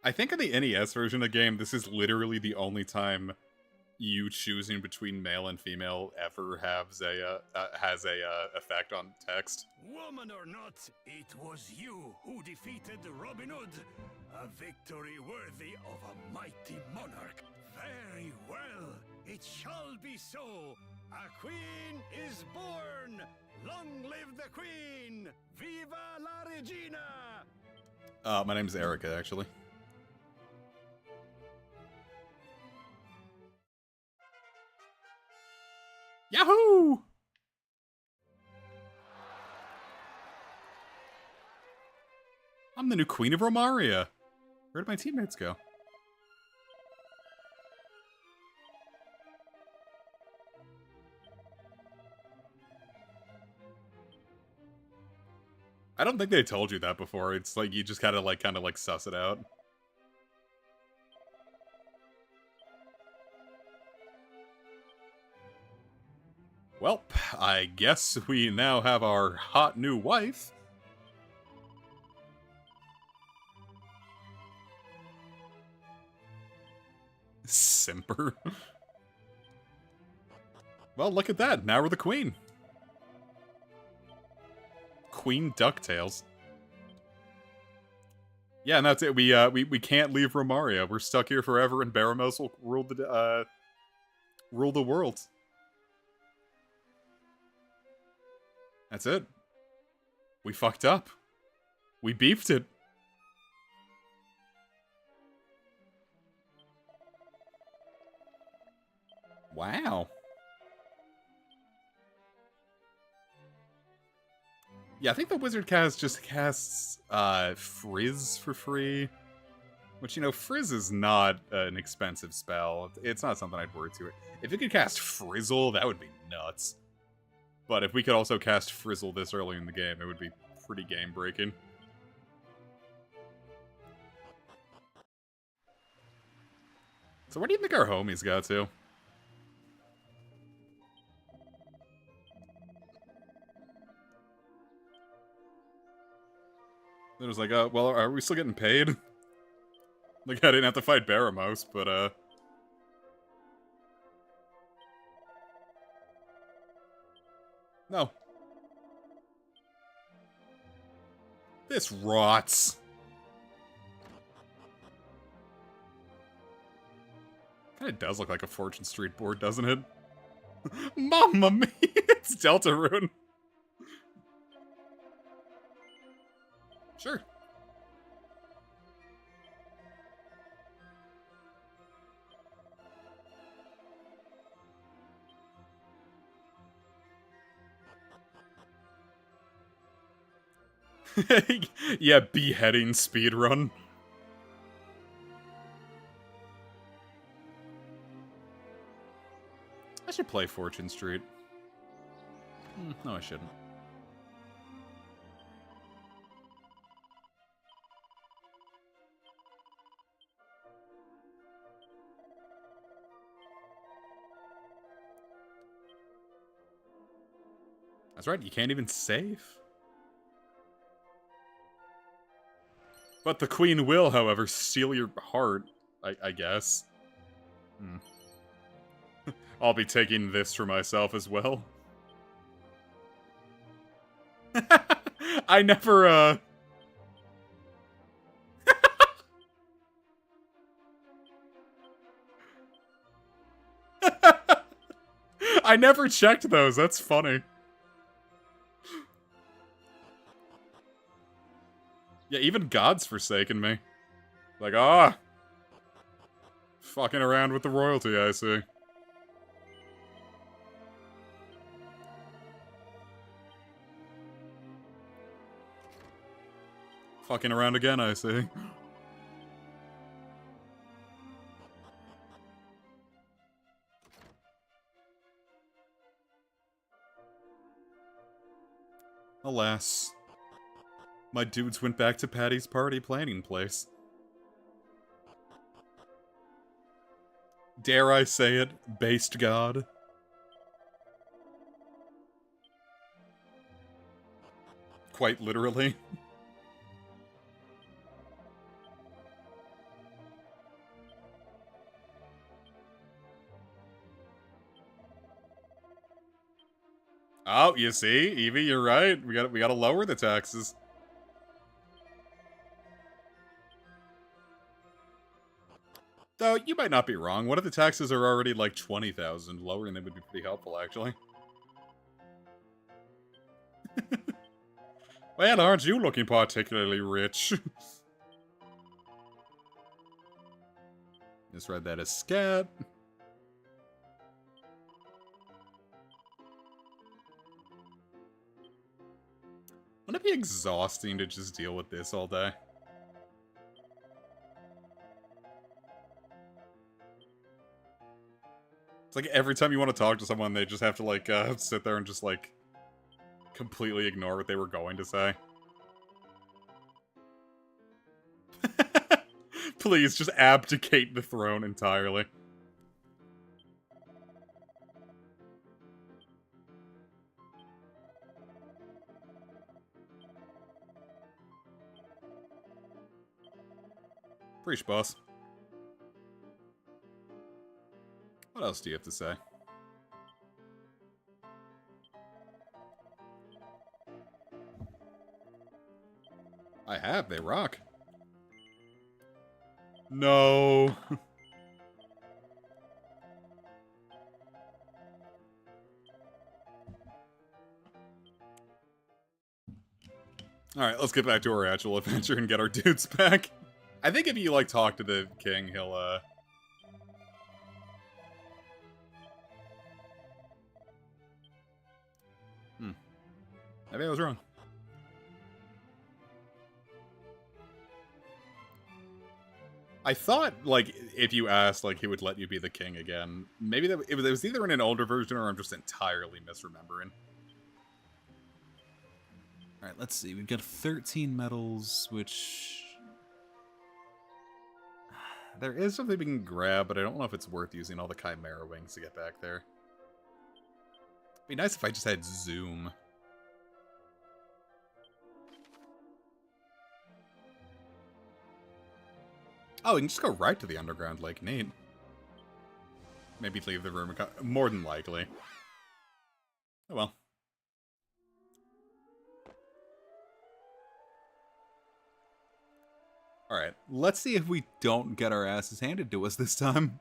I think in the NES version of the game, this is literally the only time you choosing between male and female ever has a effect on text. Woman or not, it was you who defeated Robin Hood, a victory worthy of a mighty monarch. Very well, it shall be so. A queen is born. Long live the queen! Viva la regina! My name's Erica, actually. Yahoo! I'm the new queen of Romaria. Where did my teammates go? I don't think they told you that before. It's like you just kind of like suss it out. Well, I guess we now have our hot new wife. Simper. Well, look at that. Now we're the queen. Queen DuckTales. Yeah, and that's it. We can't leave Romaria. We're stuck here forever, and Baramos will rule the world. That's it. We fucked up. We beefed it. Wow. Yeah, I think the Wizard cast just casts Frizz for free. Which, you know, Frizz is not an expensive spell. It's not something I'd worry to. If it could cast Frizzle, that would be nuts. But if we could also cast Frizzle this early in the game, it would be pretty game-breaking. So what do you think our homies got to? It was like, well, are we still getting paid? Like, I didn't have to fight Baramos, but, no. This rots. Kinda does look like a Fortune Street board, doesn't it? Mamma mia! It's Deltarune. Sure. Yeah, beheading speedrun. I should play Fortune Street. No, I shouldn't. That's right, you can't even save. But the Queen will, however, steal your heart, I guess. I'll be taking this for myself as well. I never, I never checked those, that's funny. Yeah, even God's forsaken me. Like, fucking around with the royalty, I see. Fucking around again, I see. Alas. My dudes went back to Patty's party planning place. Dare I say it, based god? Quite literally. Oh, you see, Evie, you're right. We gotta lower the taxes. Though, you might not be wrong. What if the taxes are already like 20,000? Lowering them would be pretty helpful, actually. Well, aren't you looking particularly rich? Just read that as scat. Wouldn't it be exhausting to just deal with this all day? It's like every time you want to talk to someone, they just have to, like, sit there and just, like, completely ignore what they were going to say. Please, just abdicate the throne entirely. Preach, boss. What else do you have to say? I have, they rock. No. Alright, let's get back to our actual adventure and get our dudes back. I think if you, like, talk to the king, he'll, Maybe I was wrong. I thought, like, if you asked, like, he would let you be the king again. Maybe that it was either in an older version or I'm just entirely misremembering. Alright, let's see. We've got 13 medals, which... There is something we can grab, but I don't know if it's worth using all the Chimera wings to get back there. It'd be nice if I just had zoom. Oh, we can just go right to the underground lake. Neat. Maybe leave the room. More than likely. Oh well. Alright, let's see if we don't get our asses handed to us this time.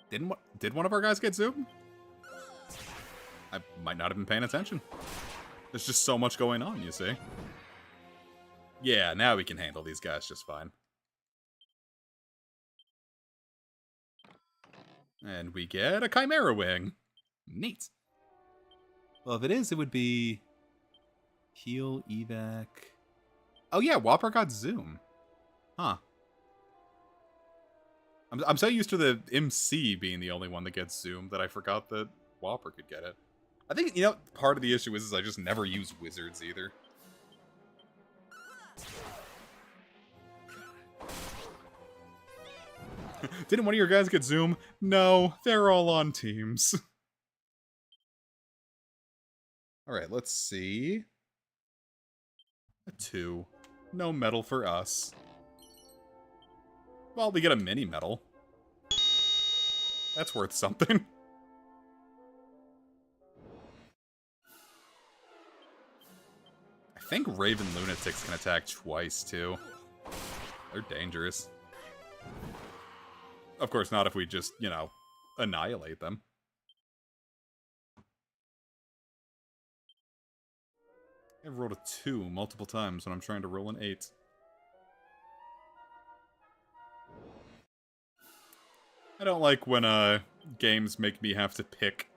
Did one of our guys get zoomed? I might not have been paying attention. There's just so much going on, you see. Yeah, now we can handle these guys just fine. And we get a Chimera wing. Neat. Well, if it is, it would be... Heal, evac... Oh yeah, Whopper got zoom. Huh. I'm so used to the MC being the only one that gets zoom that I forgot that Whopper could get it. I think, you know, part of the issue is I just never use wizards either. Didn't one of your guys get zoom? No, they're all on teams. Alright, let's see. A 2. No medal for us. Well, we get a mini medal. That's worth something. I think Raven Lunatics can attack twice, too. They're dangerous. Of course, not if we just, you know, annihilate them. I've rolled a 2 multiple times when I'm trying to roll an 8. I don't like when, games make me have to pick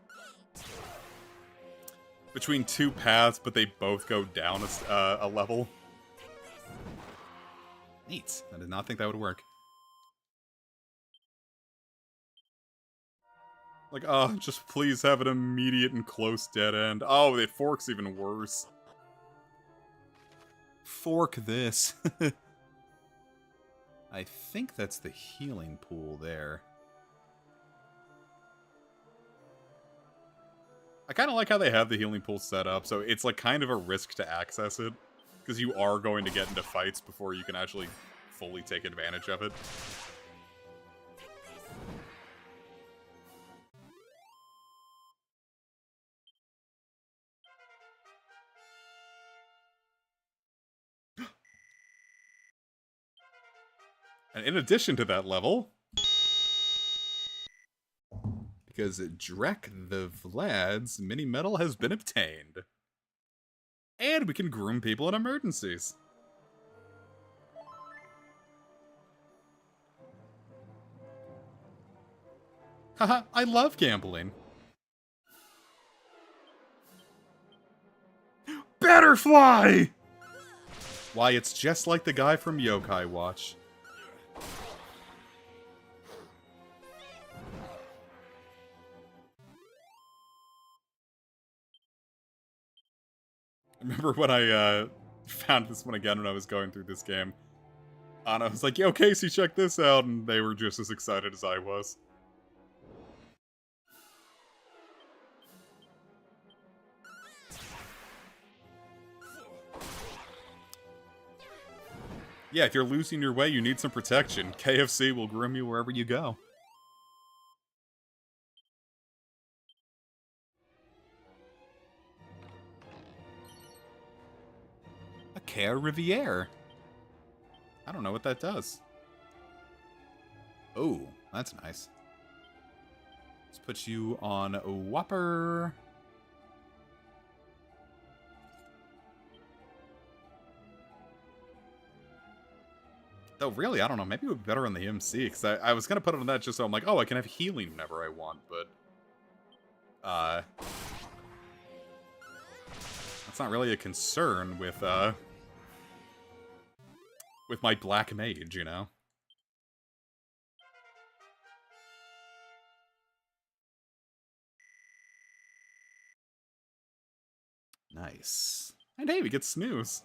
between 2 paths, but they both go down a level. Neat. I did not think that would work. Like, oh, just please have an immediate and close dead end. Oh, the fork's even worse. Fork this. I think that's the healing pool there. I kind of like how they have the healing pool set up, so it's like kind of a risk to access it, because you are going to get into fights before you can actually fully take advantage of it. And in addition to that level, because Drek the Vlad's mini medal has been obtained. And we can groom people in emergencies. Haha, I love gambling. Betterfly! Why, it's just like the guy from Yokai Watch. I remember when I found this one again when I was going through this game. And I was like, yo, Casey, check this out. And they were just as excited as I was. Yeah, if you're losing your way, you need some protection. KFC will groom you wherever you go. Care Riviere. I don't know what that does. Oh, that's nice. Let's put you on Whopper. Though, really, I don't know. Maybe it would be better on the MC, because I was going to put it on that just so I'm like, oh, I can have healing whenever I want, but... that's not really a concern with my Black Mage, you know? Nice. And hey, we get Snooze.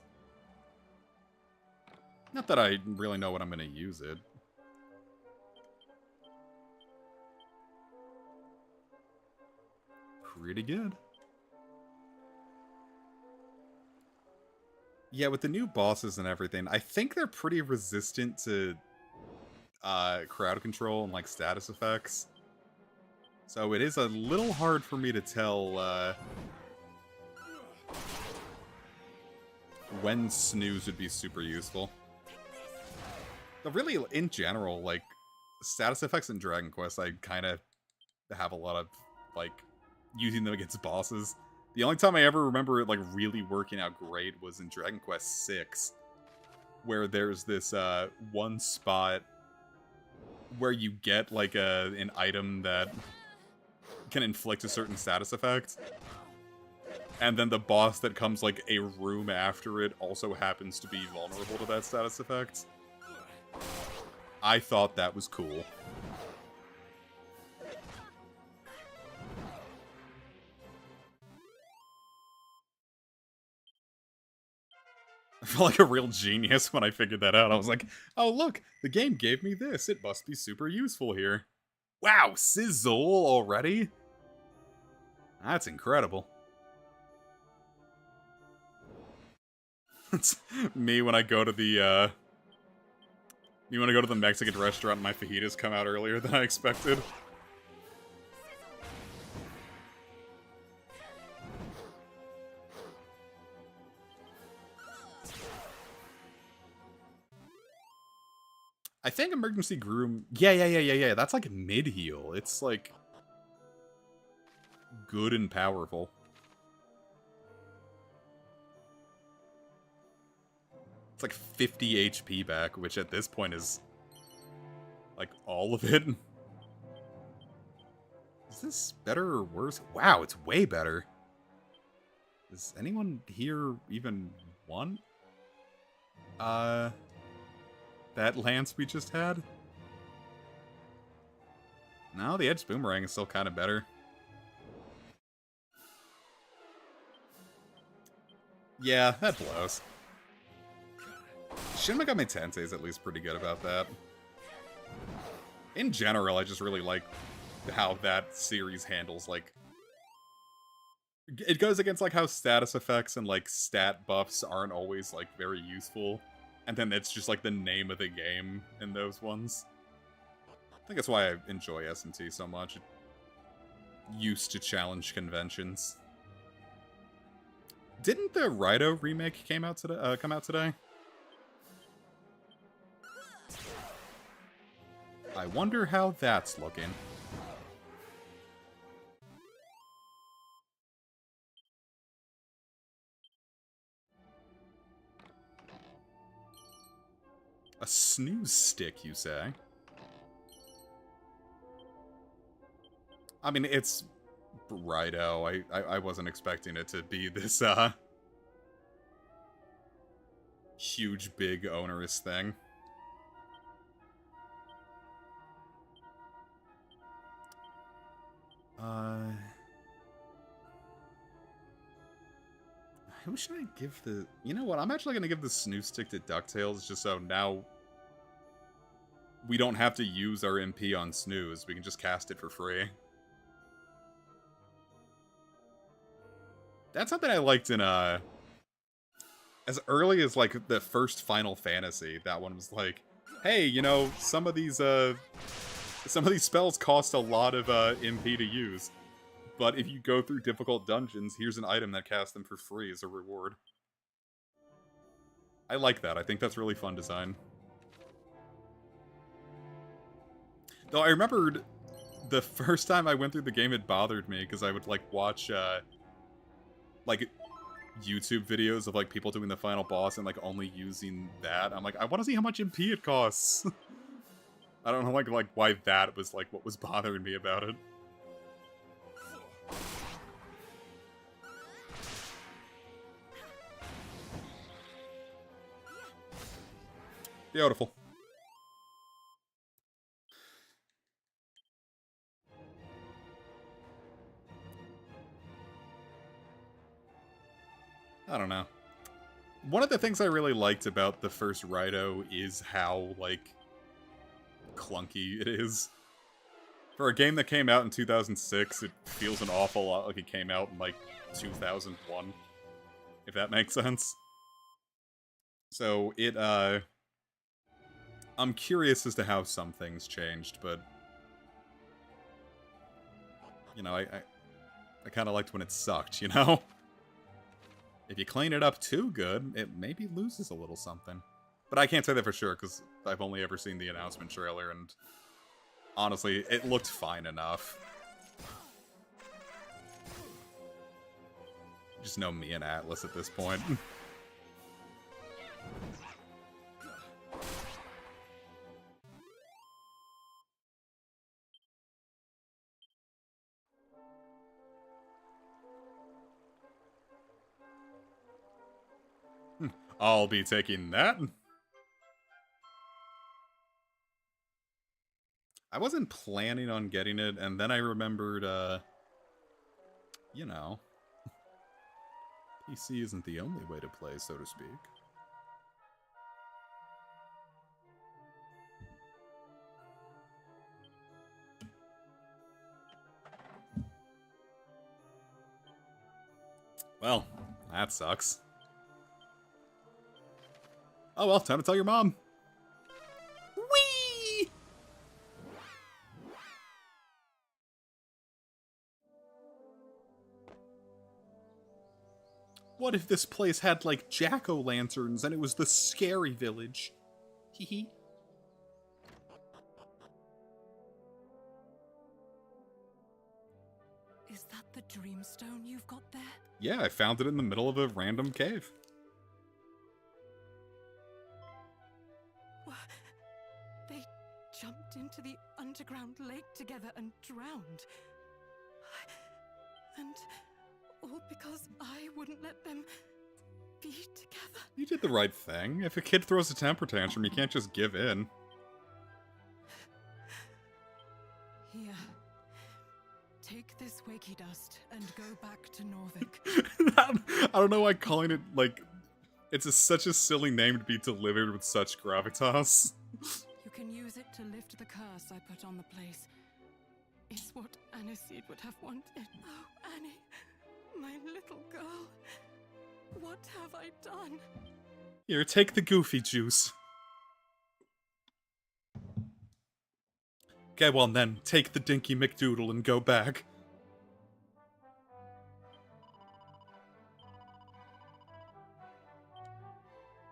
Not that I really know what I'm going to use it. Pretty good. Yeah, with the new bosses and everything, I think they're pretty resistant to crowd control and like status effects. So it is a little hard for me to tell when Snooze would be super useful. But really, in general, like, status effects in Dragon Quest, I kind of have a lot of, like, using them against bosses. The only time I ever remember it, like, really working out great was in Dragon Quest VI, where there's this one spot where you get, like, an item that can inflict a certain status effect, and then the boss that comes, like, a room after it also happens to be vulnerable to that status effect. I thought that was cool. I felt like a real genius when I figured that out. I was like, oh look, the game gave me this. It must be super useful here. Wow, sizzle already? That's incredible. It's me when I go to the, Mexican restaurant and my fajitas come out earlier than I expected. I think Emergency Groom... Yeah. That's like mid-heal. It's like... good and powerful. It's like 50 HP back, which at this point is... like, all of it. Is this better or worse? Wow, it's way better. Does anyone here even want... that lance we just had? No, the Edge Boomerang is still kind of better. Yeah, that blows. Shin Megami Tensei is at least pretty good about that. In general, I just really like how that series handles, like... it goes against, like, how status effects and, like, stat buffs aren't always, like, very useful. And then it's just, like, the name of the game in those ones. I think that's why I enjoy SMT so much. It used to challenge conventions. Didn't the Raito remake come out today? I wonder how that's looking. A snooze stick, you say? I mean, it's Raito. I wasn't expecting it to be this, huge, big, onerous thing. Who should I give the... You know what? I'm actually going to give the snooze stick to DuckTales, just so now we don't have to use our MP on Snooze. We can just cast it for free. That's something I liked in, as early as, like, the first Final Fantasy. That one was like, hey, you know, some of these spells cost a lot of, MP to use. But if you go through difficult dungeons, here's an item that casts them for free as a reward. I like that. I think that's really fun design. Though I remembered the first time I went through the game, it bothered me because I would like watch like YouTube videos of like people doing the final boss and like only using that. I'm like, I want to see how much MP it costs. I don't know like why that was like what was bothering me about it. Beautiful. I don't know. One of the things I really liked about the first Raito is how, like, clunky it is. For a game that came out in 2006, it feels an awful lot like it came out in, like, 2001. If that makes sense. So, I'm curious as to how some things changed, but... You know, I kind of liked when it sucked, you know? If you clean it up too good, it maybe loses a little something. But I can't say that for sure, because I've only ever seen the announcement trailer, and honestly, it looked fine enough. Just know me and Atlas at this point. I'll be taking that. I wasn't planning on getting it, and then I remembered, you know, PC isn't the only way to play, so to speak. Well, that sucks. Oh well, time to tell your mom. Whee! What if this place had, like, jack-o'-lanterns and it was the scary village? Hee. Is that the dreamstone you've got there? Yeah, I found it in the middle of a random cave. They jumped into the underground lake together and drowned. And all because I wouldn't let them be together. You did the right thing. If a kid throws a temper tantrum, you can't just give in. Here. Take this wakey dust and go back to Norvik. I don't know why calling it, like... It's such a silly name to be delivered with such gravitas. You can use it to lift the curse I put on the place. It's what Aniseed would have wanted. Oh, Annie, my little girl. What have I done? Here, take the goofy juice. Okay, well then, take the Dinky McDoodle and go back.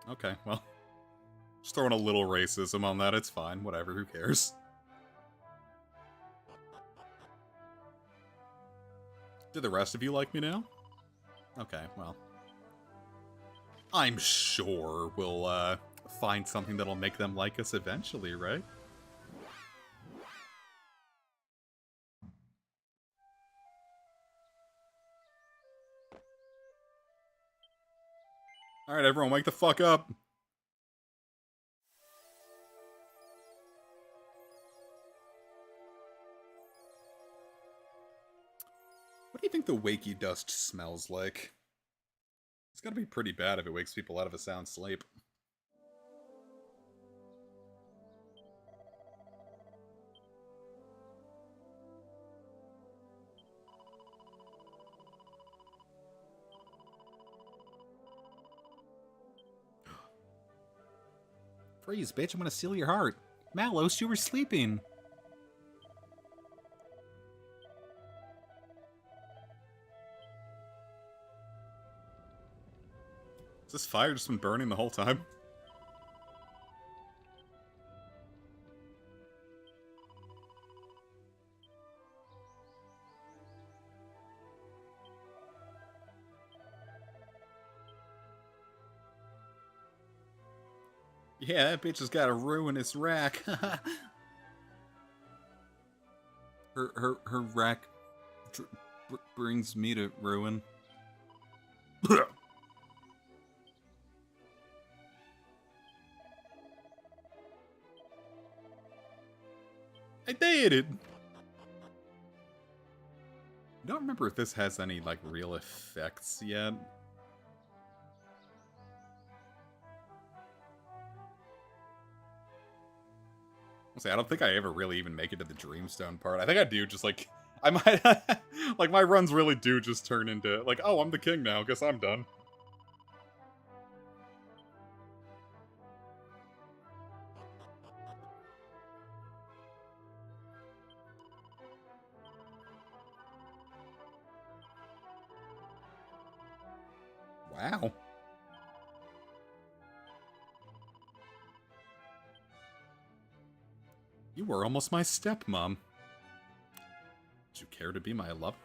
Okay, well. Just throwing a little racism on that, it's fine. Whatever, who cares? Do the rest of you like me now? Okay, well. I'm sure we'll, find something that'll make them like us eventually, right? Alright, everyone, wake the fuck up! What do you think the wakey dust smells like? It's gotta be pretty bad if it wakes people out of a sound sleep. Freeze, bitch, I'm gonna seal your heart. Malos, you were sleeping. Has this fire just been burning the whole time? Yeah, that bitch has got a ruinous rack. her rack brings me to ruin. I did it! I don't remember if this has any, like, real effects yet. I don't think I ever really even make it to the Dreamstone part. I think I do, just like, I might, like, my runs really do just turn into, like, oh, I'm the king now, guess I'm done. Wow. You were almost my stepmom. Would you care to be my lover?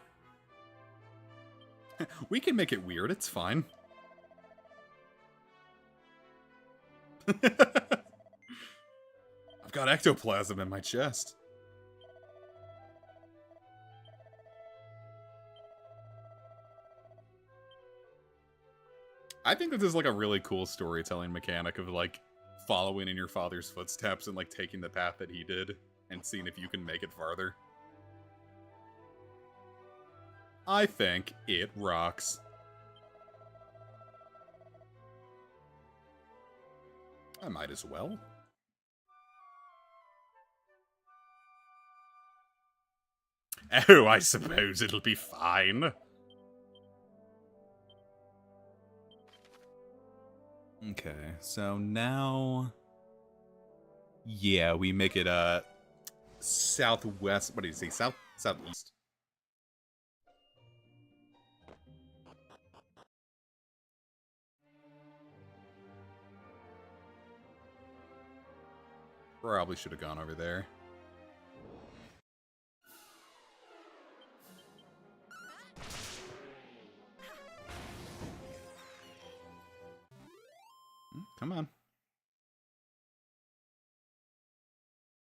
We can make it weird, it's fine. I've got ectoplasm in my chest. I think this is like a really cool storytelling mechanic of like following in your father's footsteps and like taking the path that he did and seeing if you can make it farther. I think it rocks. I might as well. Oh, I suppose it'll be fine. Okay, so now... Yeah, we make it, southwest... What do you say? Southeast. Probably should have gone over there. Come on.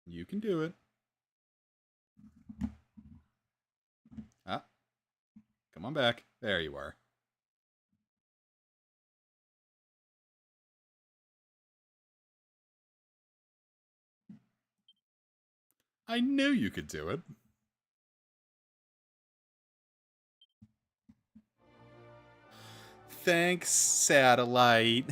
You can do it. Ah. Come on back. There you are. I knew you could do it. Thanks, satellite.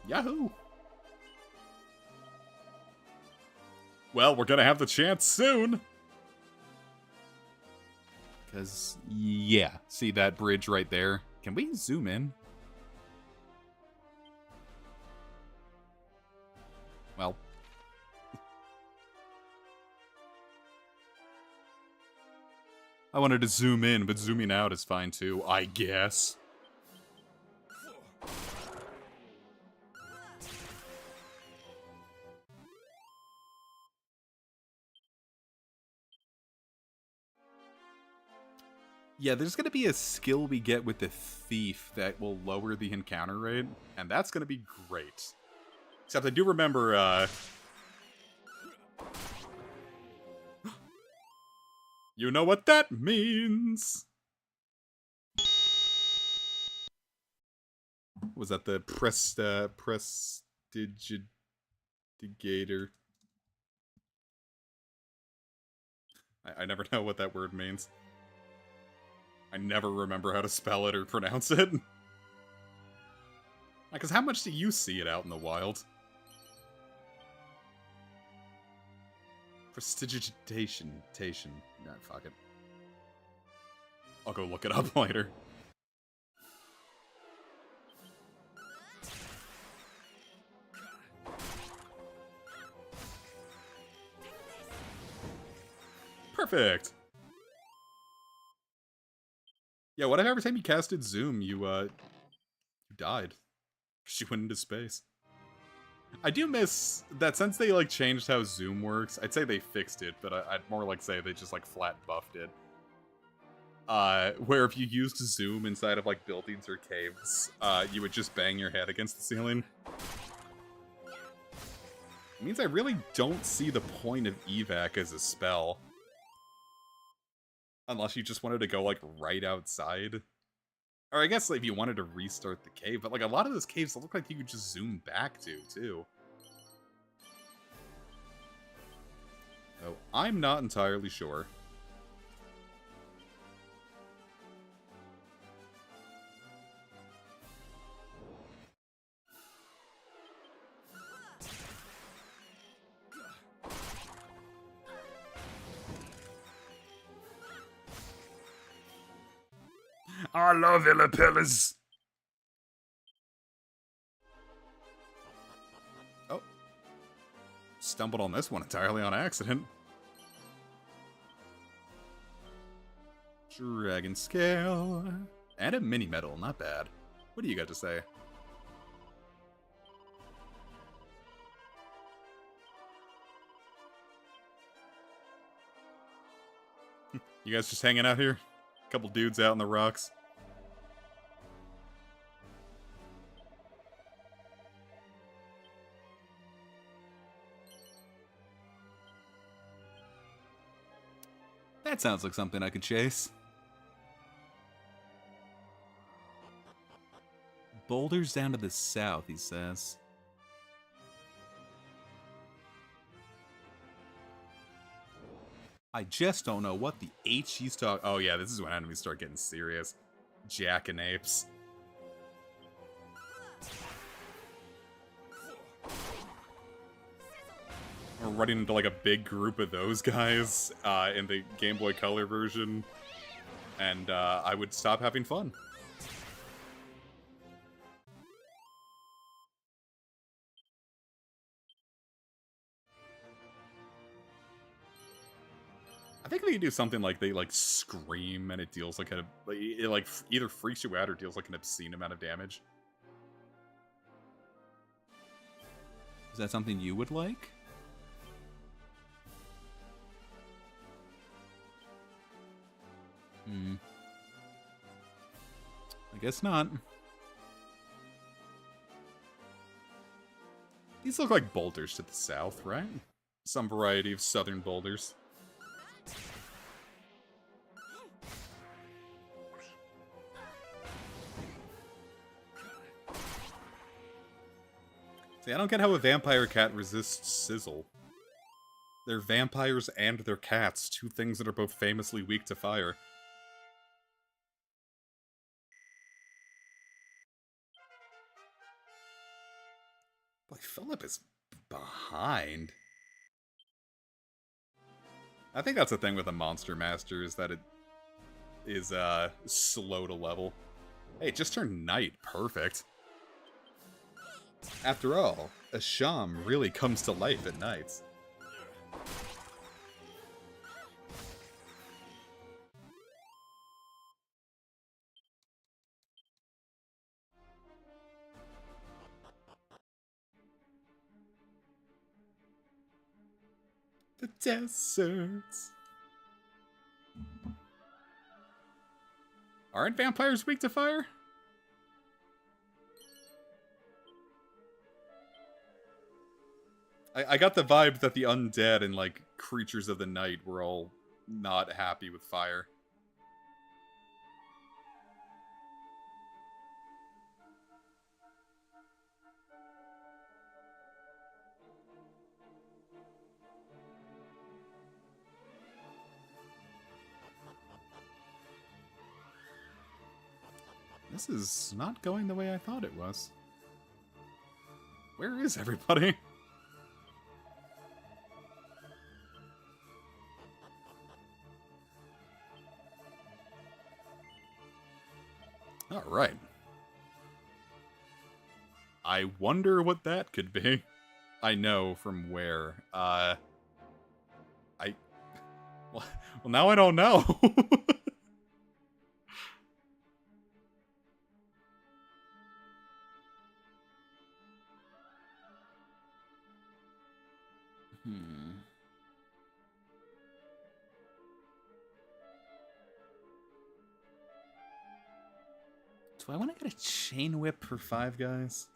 Yahoo! Well, we're gonna have the chance soon! Because, yeah, see that bridge right there? Can we zoom in? Well. I wanted to zoom in, but zooming out is fine too, I guess. Yeah, there's going to be a skill we get with the thief that will lower the encounter rate, and that's going to be great. Except I do remember, you know what that means! Was that the prestidigitator? I never know what that word means. I never remember how to spell it or pronounce it. Because how much do you see it out in the wild? Prestidigitation. Nah, fuck it. I'll go look it up later. Perfect! Yeah, what if every time you casted Zoom, you died? Because you went into space. I do miss that since they, like, changed how Zoom works. I'd say they fixed it, but I'd more like say they just, like, flat buffed it. Where if you used Zoom inside of, like, buildings or caves, you would just bang your head against the ceiling. It means I really don't see the point of evac as a spell. Unless you just wanted to go, like, right outside. Or I guess if you wanted to restart the cave, but, like, a lot of those caves look like you could just zoom back to, too. Oh, I'm not entirely sure. I love Illapillas! Oh. Stumbled on this one entirely on accident. Dragon Scale. And a mini medal, not bad. What do you got to say? You guys just hanging out here? Couple dudes out in the rocks. That sounds like something I could chase. Boulders down to the south, he says. I just don't know what the H he's talking. Oh yeah, this is when enemies start getting serious. Jackanapes. We're running into like a big group of those guys in the Game Boy Color version, and I would stop having fun. I think they could do something like they like scream and it deals like it like either freaks you out or deals like an obscene amount of damage. Is that something you would like? I guess not. These look like boulders to the south, right? Some variety of southern boulders. See, I don't get how a vampire cat resists sizzle. They're vampires and they're cats, two things that are both famously weak to fire. Boy, Philip is behind. I think that's the thing with a Monster Master, is that it is slow to level. Hey, it just turned night. Perfect. After all, a sham really comes to life at nights. The deserts. Aren't vampires weak to fire? I got the vibe that the undead and, like, creatures of the night were all not happy with fire. This is not going the way I thought it was. Where is everybody? Alright. I wonder what that could be. I know from where. Well, now I don't know. Do I want to get a chain whip for Five Guys?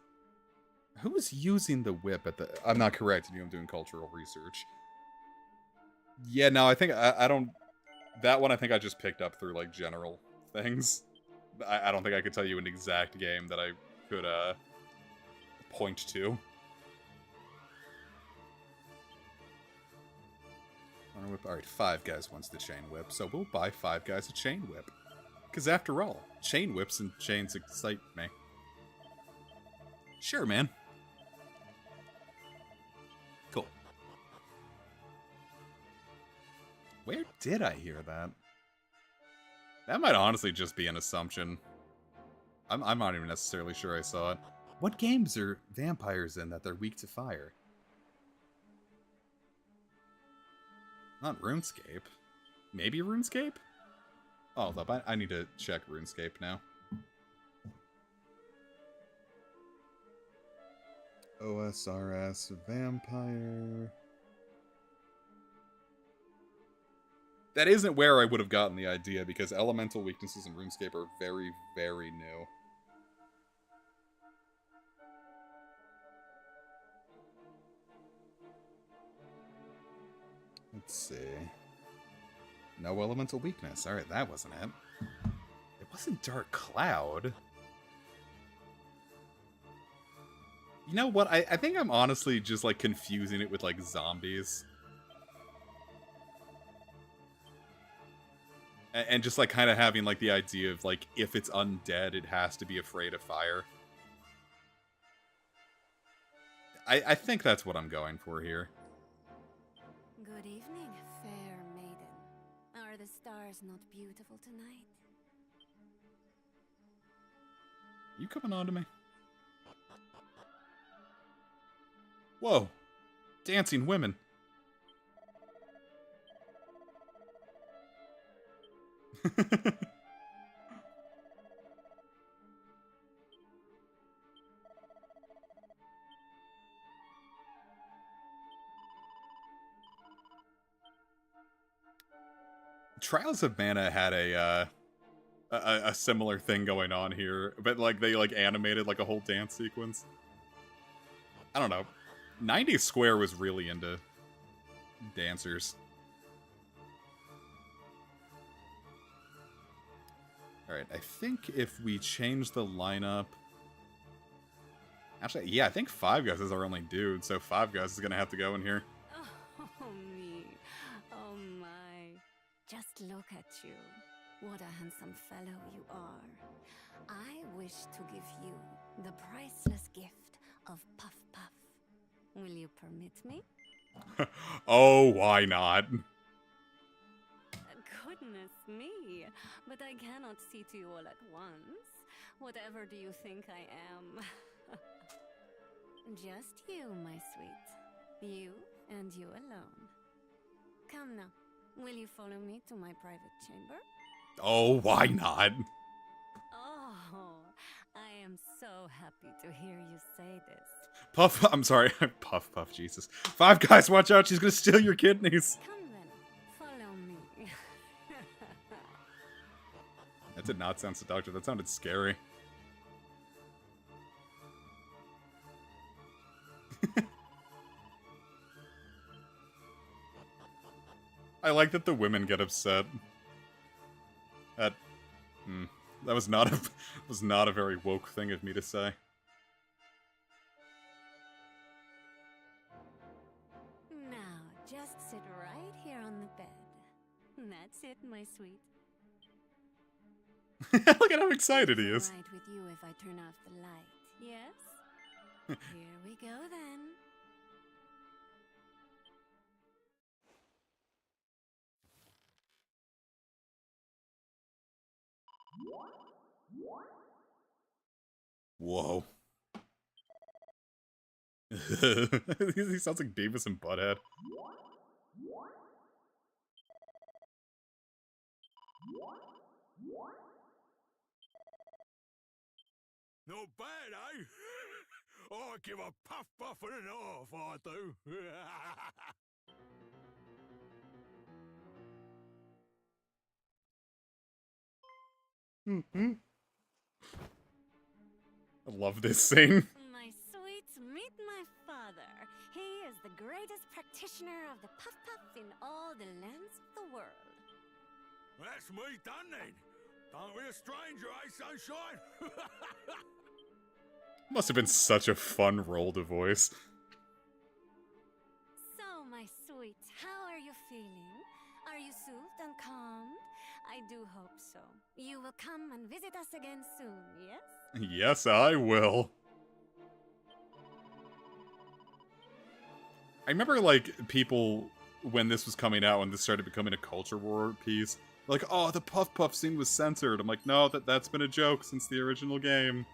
Who was using the whip at the... I'm not correcting you, I'm doing cultural research. Yeah, no, I think I don't... That one I think I just picked up through, like, general things. I don't think I could tell you an exact game that I could, point to. Alright, Five Guys wants the chain whip, so we'll buy Five Guys a chain whip. Because after all, chain whips and chains excite me. Sure, man. Cool. Where did I hear that? That might honestly just be an assumption. I'm not even necessarily sure I saw it. What games are vampires in that they're weak to fire? Not RuneScape. Maybe RuneScape? Oh, hold up. I need to check RuneScape now. OSRS Vampire. That isn't where I would have gotten the idea, because elemental weaknesses in RuneScape are very, very new. Let's see. No elemental weakness. Alright, that wasn't it. It wasn't Dark Cloud. You know what? I think I'm honestly just, like, confusing it with, like, zombies. And just, like, kind of having, like, the idea of, like, if it's undead, it has to be afraid of fire. I think that's what I'm going for here. Good evening, fair maiden. Are the stars not beautiful tonight? You coming on to me? Whoa. Dancing women. Trials of Mana had a similar thing going on here, but like they like animated like a whole dance sequence. I don't know. 90 Square was really into dancers. Alright, I think if we change the lineup... Actually, yeah, I think Five Guys is our only dude, so Five Guys is gonna have to go in here. Oh, me. Oh, my. Just look at you. What a handsome fellow you are. I wish to give you the priceless gift of Puff Puff. Will you permit me? Oh, why not? Goodness me, but I cannot see to you all at once. Whatever do you think I am? Just you, my sweet. You and you alone. Come now, will you follow me to my private chamber? Oh, why not? Oh, I am so happy to hear you say this. Puff, I'm sorry. Puff, Jesus. Five Guys, watch out, she's gonna steal your kidneys. Come then, follow me. That did not sound seductive, that sounded scary. I like that the women get upset. That was not a very woke thing of me to say. Now, just sit right here on the bed. That's it, my sweet. Look at how excited he is. Right with you if I turn off the light, yes? Here we go then. Whoa. He sounds like Beavis and Butthead. No bad, eh? I give a puff and an half, I do. Mm-hmm. I love this scene. My sweets, meet my father. He is the greatest practitioner of the puff in all the lands of the world. That's me done then. Don't be a stranger, eh, sunshine? Must have been such a fun role to voice. So, my sweets, how are you feeling? Are you soothed and calmed? I do hope so. You will come and visit us again soon, yes? Yes, I will. I remember, like, people, when this was coming out, when this started becoming a culture war piece, like, oh, the Puff scene was censored. I'm like, no, that's been a joke since the original game.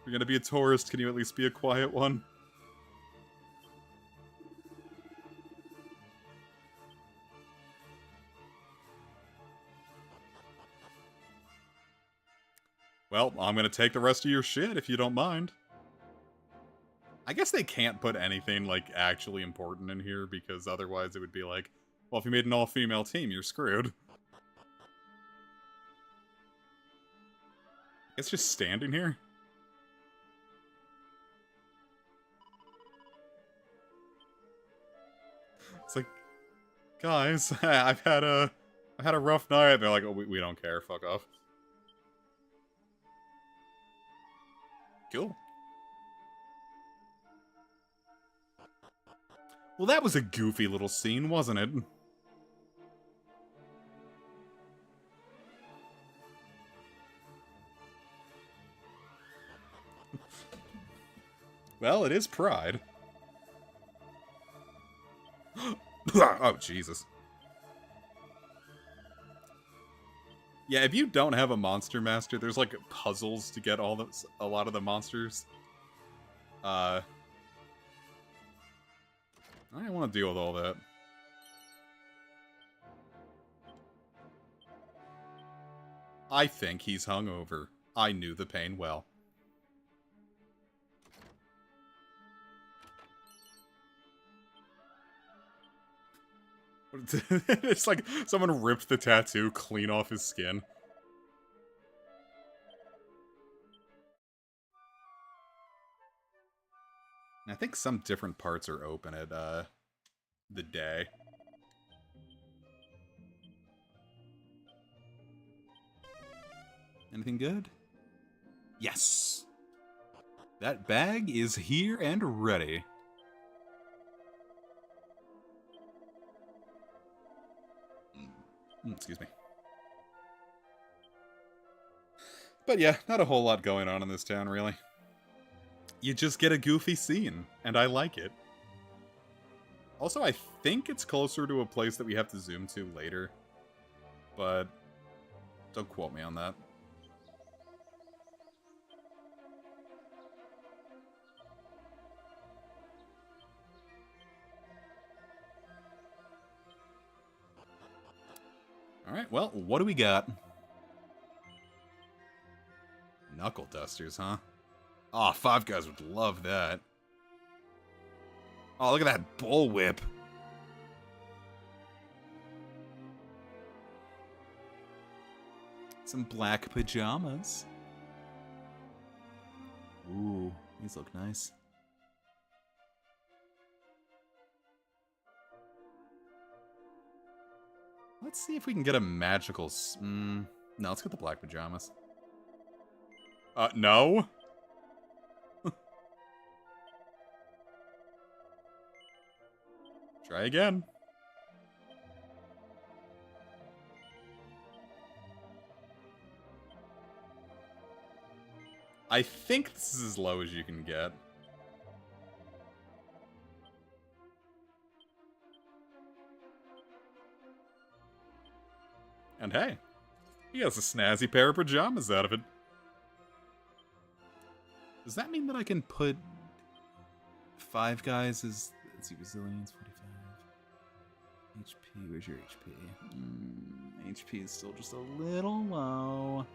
If you're gonna be a tourist, can you at least be a quiet one? Well, I'm gonna take the rest of your shit if you don't mind. I guess they can't put anything, like, actually important in here, because otherwise it would be like, well, if you made an all-female team, you're screwed. It's just standing here. It's like, guys, I've had a rough night. They're like, oh, we don't care. Fuck off. Cool. Well, that was a goofy little scene, wasn't it? Well, it is Pride. Oh, Jesus. Yeah, if you don't have a Monster Master, there's, like, puzzles to get a lot of the monsters. I don't want to deal with all that. I think he's hungover. I knew the pain well. It's like someone ripped the tattoo clean off his skin. I think some different parts are open at the day. Anything good? Yes! That bag is here and ready. Excuse me. But yeah, not a whole lot going on in this town, really. You just get a goofy scene, and I like it. Also, I think it's closer to a place that we have to zoom to later. But don't quote me on that. Alright, well, what do we got? Knuckle dusters, huh? Aw, Five Guys would love that. Oh, look at that bullwhip. Some black pajamas. Ooh, these look nice. Let's see if we can get a magical... no, let's get the black pajamas. No? Try again. I think this is as low as you can get. And hey, he has a snazzy pair of pajamas out of it. Does that mean that I can put Five Guys as... Let's see, resilience 45. HP, where's your HP? HP is still just a little low.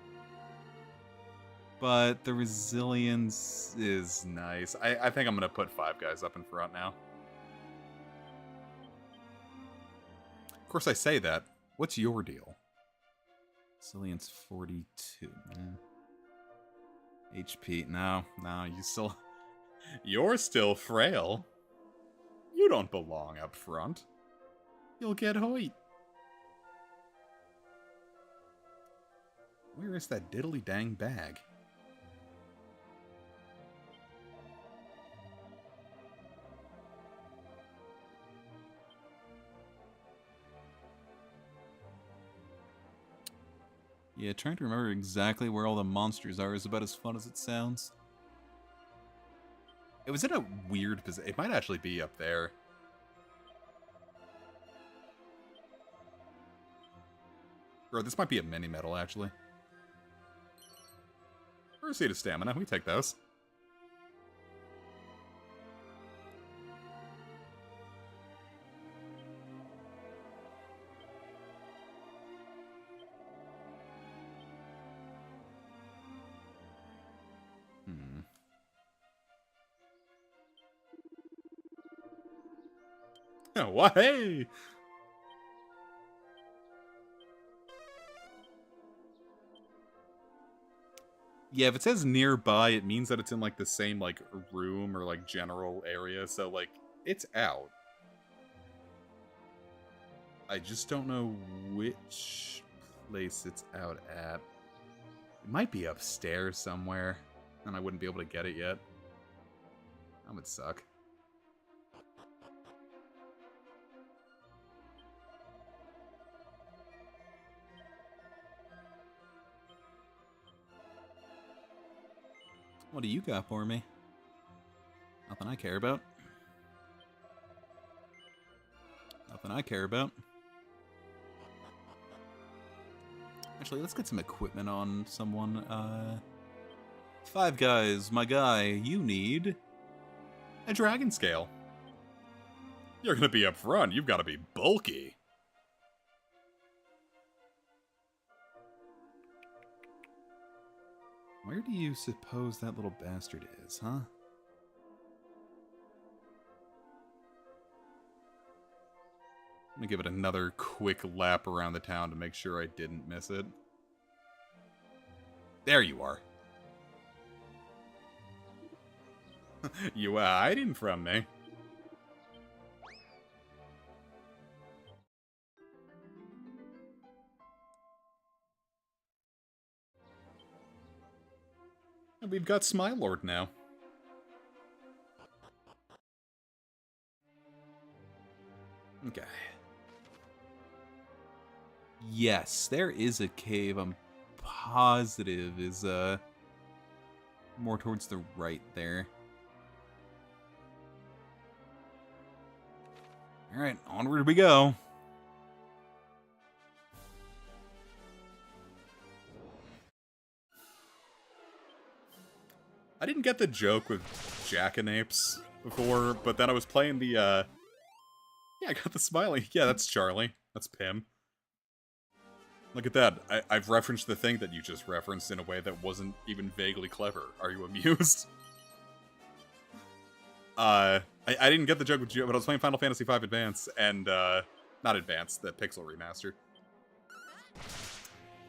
But the resilience is nice. I think I'm going to put 5 guys up in front now. Of course, I say that. What's your deal? Resilience 42. HP. No, you still... You're still frail. You don't belong up front. You'll get hoit. Where is that diddly dang bag? Yeah, trying to remember exactly where all the monsters are is about as fun as it sounds. It was in a weird position. It might actually be up there. Or this might be a mini medal, actually. Or a seed of stamina. We take those. What? Hey! Yeah, if it says nearby, it means that it's in, like, the same, like, room or, like, general area. So, like, it's out. I just don't know which place it's out at. It might be upstairs somewhere, and I wouldn't be able to get it yet. That would suck. What do you got for me? Nothing I care about. Nothing I care about. Actually, let's get some equipment on someone. 5 guys, my guy, you need a dragon scale. You're gonna be up front. You've got to be bulky. Where do you suppose that little bastard is, huh? I'm gonna give it another quick lap around the town to make sure I didn't miss it. There you are. You were hiding from me. And we've got Smile Lord now. Okay. Yes, there is a cave I'm positive is more towards the right there. Alright, onward we go. I didn't get the joke with jackanapes before, but then I was playing the, yeah, I got the smiley. Yeah, that's Charlie. That's Pim. Look at that. I've referenced the thing that you just referenced in a way that wasn't even vaguely clever. Are you amused? I didn't get the joke with you, but I was playing Final Fantasy V Advance, and, not Advance, the Pixel Remaster.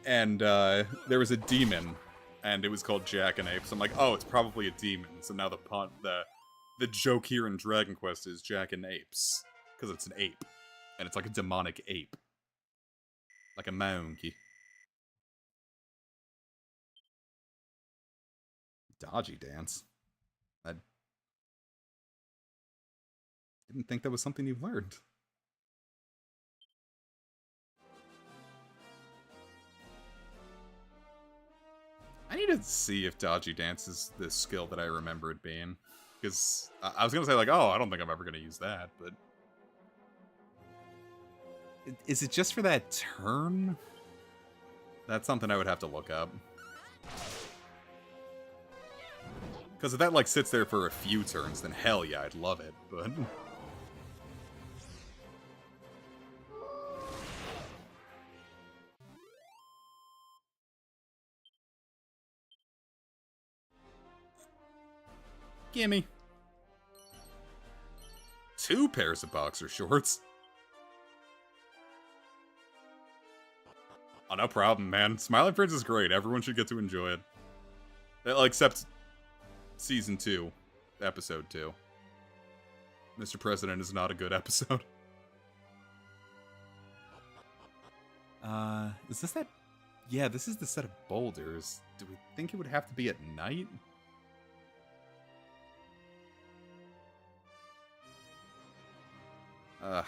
And, there was a demon, and it was called Jackanape, so I'm like, oh, it's probably a demon. So now the joke here in Dragon Quest is Jackanapes, because it's an ape, and it's like a demonic ape. Like a monkey. Dodgy dance. I didn't think that was something you've learned. I need to see if dodgy dance is the skill that I remember it being. Because I was going to say, like, oh, I don't think I'm ever going to use that, but... Is it just for that turn? That's something I would have to look up. Because if that, like, sits there for a few turns, then hell yeah, I'd love it, but... Gimme. 2 pairs of boxer shorts. Oh, no problem, man. Smiling Friends is great. Everyone should get to enjoy it. Except Season 2, Episode 2. Mr. President is not a good episode. Is this that? Yeah, this is the set of boulders. Do we think it would have to be at night? Ugh.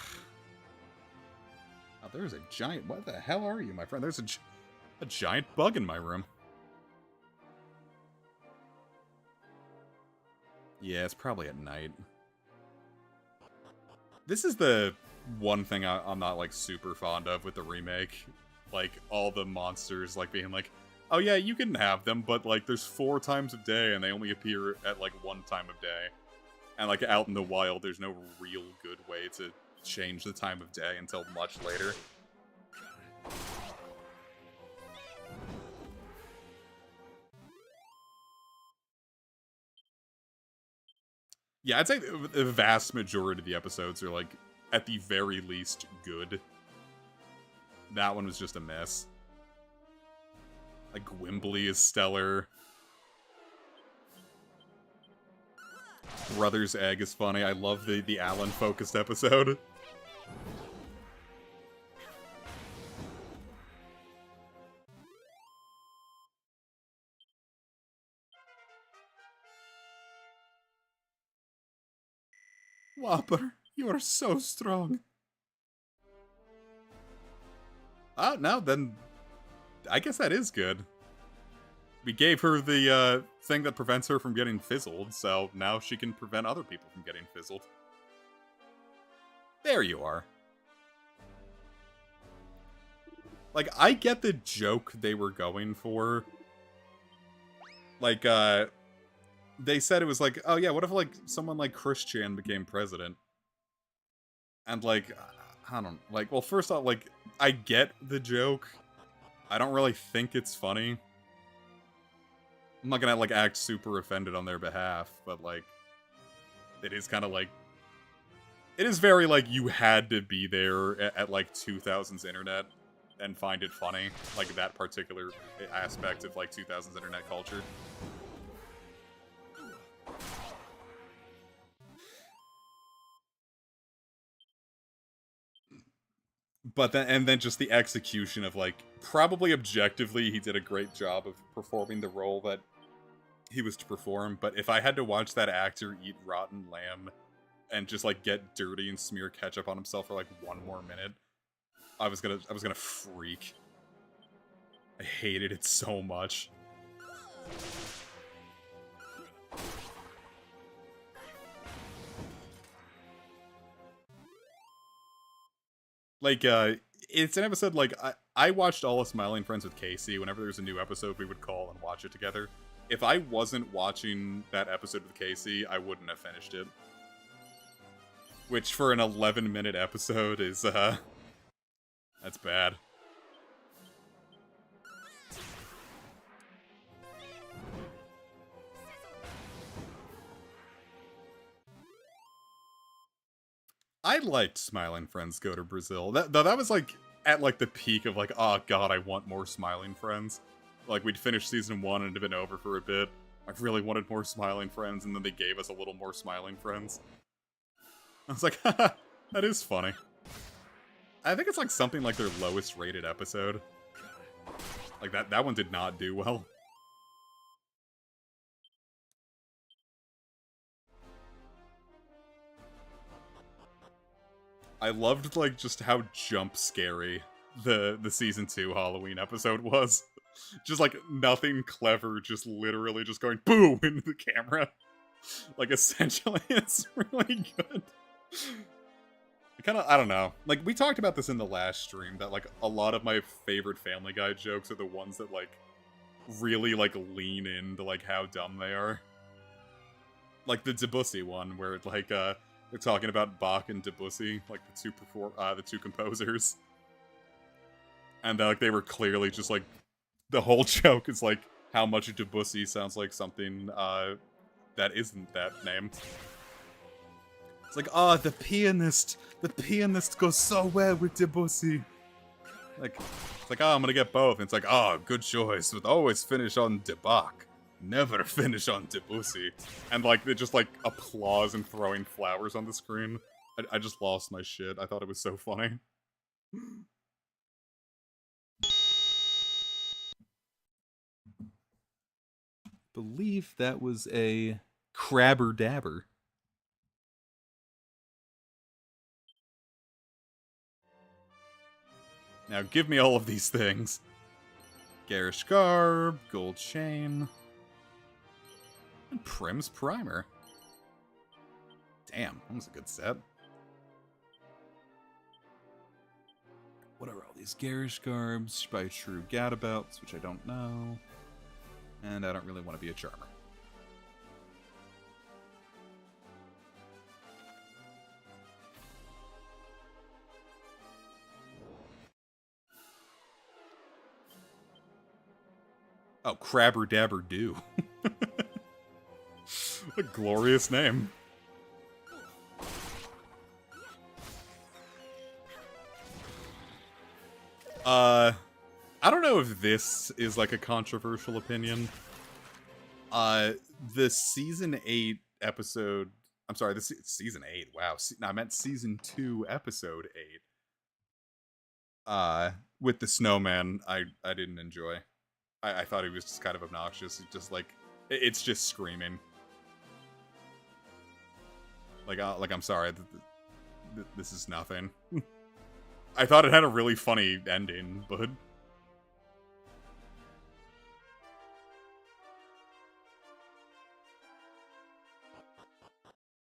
Oh, there's a giant... What the hell are you, my friend? There's a giant bug in my room. Yeah, it's probably at night. This is the one thing I'm not, like, super fond of with the remake. Like, all the monsters, like, being like, oh yeah, you can have them, but, like, there's 4 times a day, and they only appear at, like, 1 time of day. And, like, out in the wild, there's no real good way to change the time of day until much later. Yeah, I'd say the vast majority of the episodes are, like, at the very least, good. That one was just a mess. Like, Gwimbly is stellar. Brother's Egg is funny. I love the Alan-focused episode. Whopper, you are so strong. Oh, no, then I guess that is good. We gave her the thing that prevents her from getting fizzled, so now she can prevent other people from getting fizzled. There you are. Like, I get the joke they were going for. Like, they said it was like, oh yeah, what if, like, someone like Christian became president? And, like, I don't, like, well, first off, like, I get the joke. I don't really think it's funny. I'm not gonna, like, act super offended on their behalf, but, like, it is kind of, like, it is very, like, you had to be there at like, 2000s internet and find it funny. Like, that particular aspect of, like, 2000s internet culture. But then, and then just the execution of, like, probably objectively, he did a great job of performing the role that he was to perform. But if I had to watch that actor eat rotten lamb and just, like, get dirty and smear ketchup on himself for, like, 1 more minute, I was gonna freak. I hated it so much. Like, it's an episode, like, I watched all of Smiling Friends with Casey. Whenever there's a new episode, we would call and watch it together. If I wasn't watching that episode with Casey, I wouldn't have finished it. Which, for an 11-minute episode, is, that's bad. I liked Smiling Friends Go to Brazil. That was, like, at, like, the peak of, like, oh god, I want more Smiling Friends. Like, we'd finished Season 1 and it had been over for a bit. I really wanted more Smiling Friends, and then they gave us a little more Smiling Friends. I was like, haha, that is funny. I think it's, like, something like their lowest rated episode. Like, that one did not do well. I loved, like, just how jump scary the Season 2 Halloween episode was. Just, like, nothing clever, just literally just going boom into the camera. Like, essentially, it's really good. I don't know. Like, we talked about this in the last stream, that, like, a lot of my favorite Family Guy jokes are the ones that, like, really, like, lean into, like, how dumb they are. Like, the Debussy one, where, like, they're talking about Bach and Debussy, like, the two composers. And, like, they were clearly just, like, the whole joke is, like, how much Debussy sounds like something, that isn't that name. It's like, oh, the pianist goes so well with Debussy. Like, it's like, oh, I'm gonna get both. And it's like, oh, good choice. Would always finish on Debach. Never finish on Debussy. And like, they just like applause and throwing flowers on the screen. I just lost my shit. I thought it was so funny. Believe that was a Crabber Dabber. Now give me all of these things. Garish Garb, Gold Chain, and Prim's Primer. Damn, that was a good set. What are all these Garish Garbs by True Gadabouts, which I don't know. And I don't really want to be a Charmer. Oh, Crabber Dabber Do. What a glorious name. I don't know if this is like a controversial opinion. The season 8 episode... I'm sorry, this season 8, wow. No, I meant season 2, episode 8. With the snowman, I didn't enjoy. I thought he was just kind of obnoxious. Just like, it's just screaming. Like I'm sorry, this is nothing. I thought it had a really funny ending, but...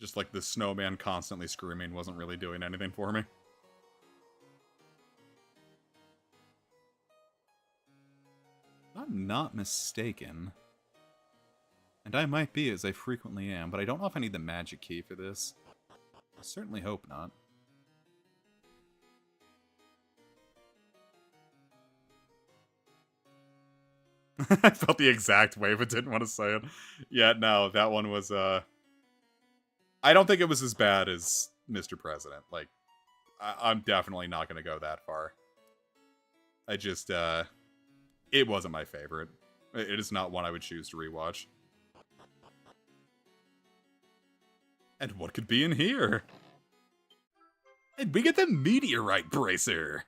Just like the snowman constantly screaming wasn't really doing anything for me. If I'm not mistaken, and I might be as I frequently am, but I don't know if I need the magic key for this. I certainly hope not. I felt the exact way, but didn't want to say it. Yeah, no, that one was, I don't think it was as bad as Mr. President. Like, I'm definitely not going to go that far. I just, it wasn't my favorite. It is not one I would choose to rewatch. And what could be in here? And we get the Meteorite Bracer!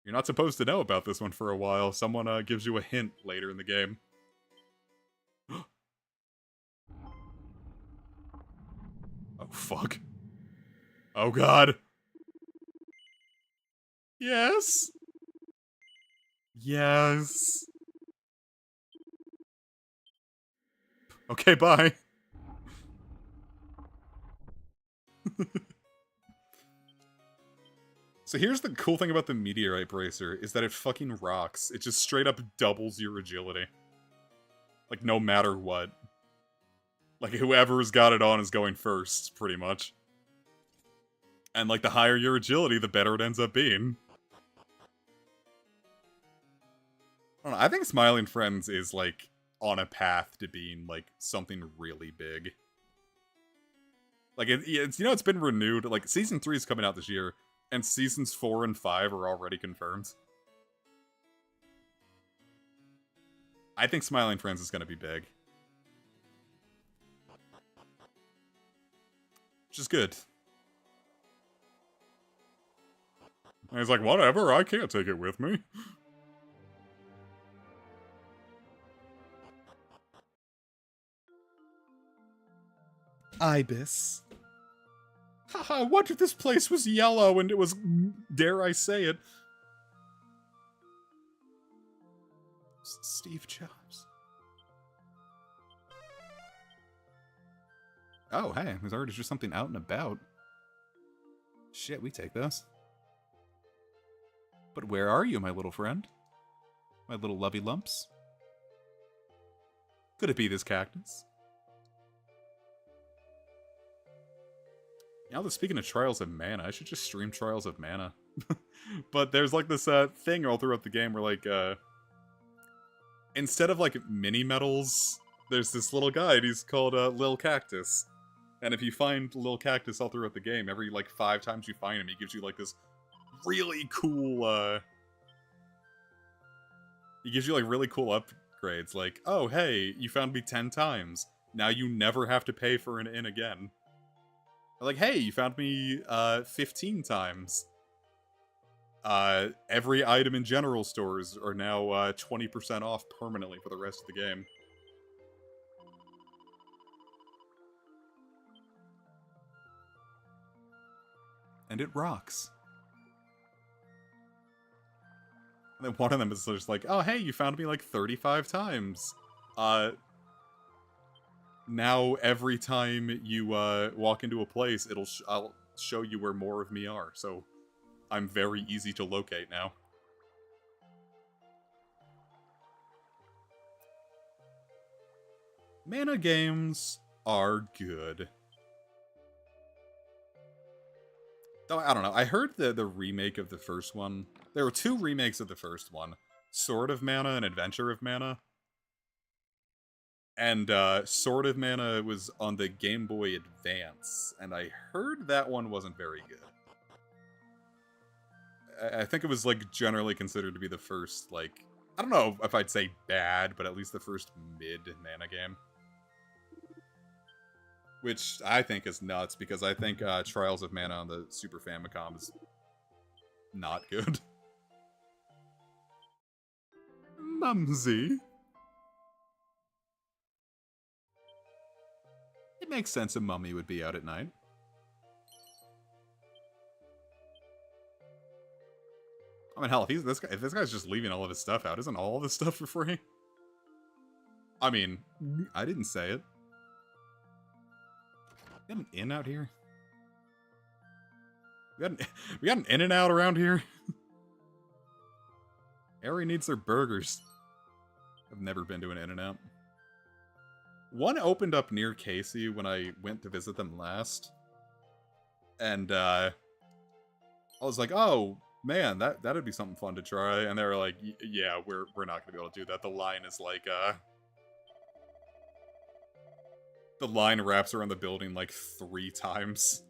You're not supposed to know about this one for a while. Someone gives you a hint later in the game. Oh, fuck. Oh, God. Yes? Yes. Okay, bye. So here's the cool thing about the Meteorite Bracer, is that it fucking rocks. It just straight up doubles your agility. Like, no matter what. Like, whoever's got it on is going first, pretty much. And, like, the higher your agility, the better it ends up being. I don't know, I think Smiling Friends is, like, on a path to being, like, something really big. Like, it's, you know, it's been renewed. Like, Season 3 is coming out this year, and Seasons 4 and 5 are already confirmed. I think Smiling Friends is gonna be big. Which is good. And he's like, whatever, I can't take it with me. Ibis. Haha, what if this place was yellow and it was, dare I say it, Steve Jobs. Oh, hey, there's already just something out and about. Shit, we take those. But where are you, my little friend? My little lovey lumps? Could it be this cactus? Now that speaking of Trials of Mana, I should just stream Trials of Mana. But there's like this thing all throughout the game where like, instead of like mini medals, there's this little guy, and he's called Lil Cactus. And if you find Lil Cactus all throughout the game, every, like, 5 times you find him, he gives you, like, this really cool, he gives you, like, really cool upgrades. Like, oh, hey, you found me 10 times. Now you never have to pay for an inn again. Or like, hey, you found me, 15 times. Every item in general stores are now, 20% off permanently for the rest of the game. And it rocks. And then one of them is just like, oh, hey, you found me like 35 times. Now every time you walk into a place, I'll show you where more of me are. So I'm very easy to locate now. Mana games are good. Though, I don't know. I heard the remake of the first one. There were 2 remakes of the first one. Sword of Mana and Adventure of Mana. And Sword of Mana was on the Game Boy Advance. And I heard that one wasn't very good. I think it was, like, generally considered to be the first, like... I don't know if I'd say bad, but at least the first mid-Mana game. Which I think is nuts, because I think Trials of Mana on the Super Famicom is not good. Mumsy. It makes sense a mummy would be out at night. I mean, hell, if this guy's just leaving all of his stuff out, isn't all of his stuff for free? I mean, I didn't say it. We got an inn out here? We got an In-N-Out around here? Ari needs their burgers. I've never been to an In-N-Out. One opened up near Casey when I went to visit them last. And, I was like, oh, man, that'd be something fun to try. And they were like, yeah, we're not gonna be able to do that. The line is like, the line wraps around the building like 3 times.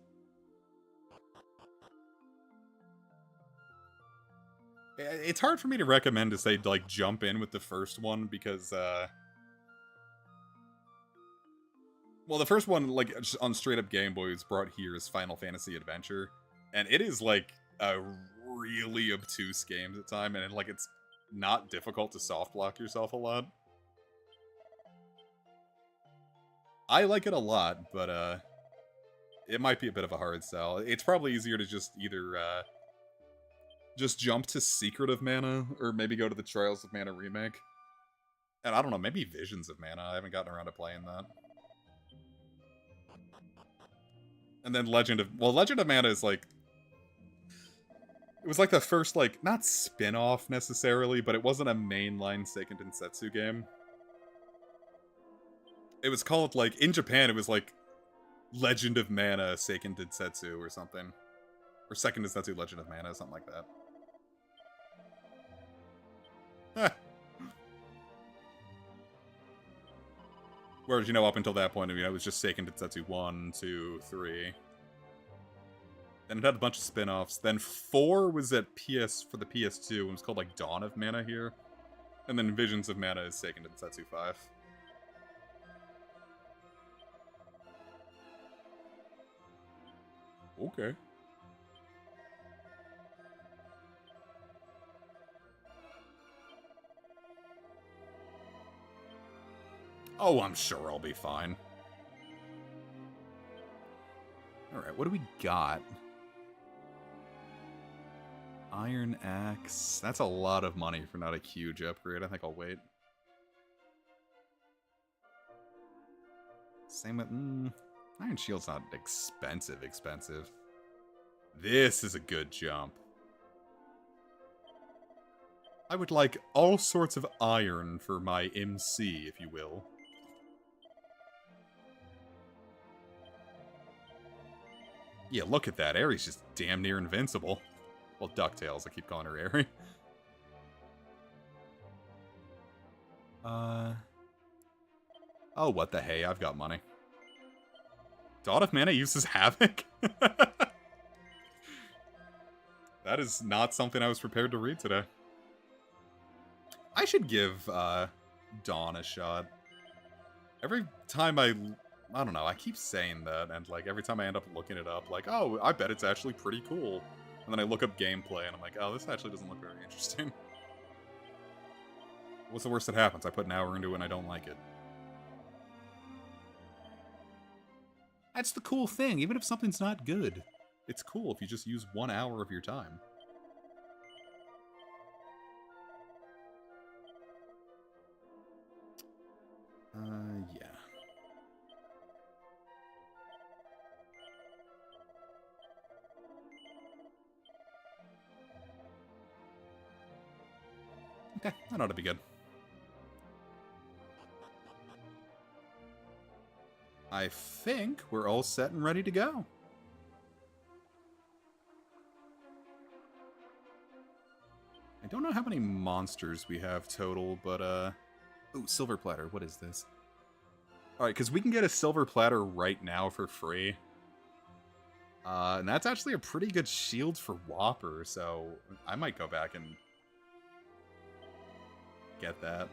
It's hard for me to recommend to say, like, jump in with the first one, because, well, the first one, like, on straight-up Game Boy, is brought here as Final Fantasy Adventure. And it is, like, a really obtuse game at the time, and, like, it's not difficult to soft-block yourself a lot. I like it a lot, but, it might be a bit of a hard sell. It's probably easier to just either, just jump to Secret of Mana, or maybe go to the Trials of Mana remake. And I don't know, maybe Visions of Mana. I haven't gotten around to playing that. And then Legend of Mana is like... It was like the first, like, not spin-off necessarily, but it wasn't a mainline Seiken Densetsu game. It was called, like, in Japan, it was like Legend of Mana Seiken Densetsu or something. Or Second Densetsu Legend of Mana, something like that. Whereas, you know, up until that point, you know, it was just Seiken Densetsu 1, 2, 3. Then it had a bunch of spin-offs. Then 4 was at for the PS2, and it was called, like, Dawn of Mana here. And then Visions of Mana is Seiken Densetsu 5. Okay. Oh, I'm sure I'll be fine. Alright, what do we got? Iron Axe. That's a lot of money for not a huge upgrade. I think I'll wait. Same with... Iron Shield's not expensive. This is a good jump. I would like all sorts of iron for my MC, if you will. Yeah, look at that. Aery's just damn near invincible. Well, DuckTales, I keep calling her Aery. Oh, what the hey, I've got money. Dawn of Mana uses Havoc? That is not something I was prepared to read today. I should give Dawn a shot. Every time I don't know, I keep saying that, and like every time I end up looking it up, like, oh, I bet it's actually pretty cool. And then I look up gameplay and I'm like, oh, this actually doesn't look very interesting. What's the worst that happens? I put an hour into it and I don't like it. That's the cool thing. Even if something's not good, it's cool if you just use 1 hour of your time. Yeah. Okay, that ought to be good. I think we're all set and ready to go. I don't know how many monsters we have total, but, ooh, silver platter, what is this? Alright, because we can get a silver platter right now for free. And that's actually a pretty good shield for Whopper, so I might go back and get that.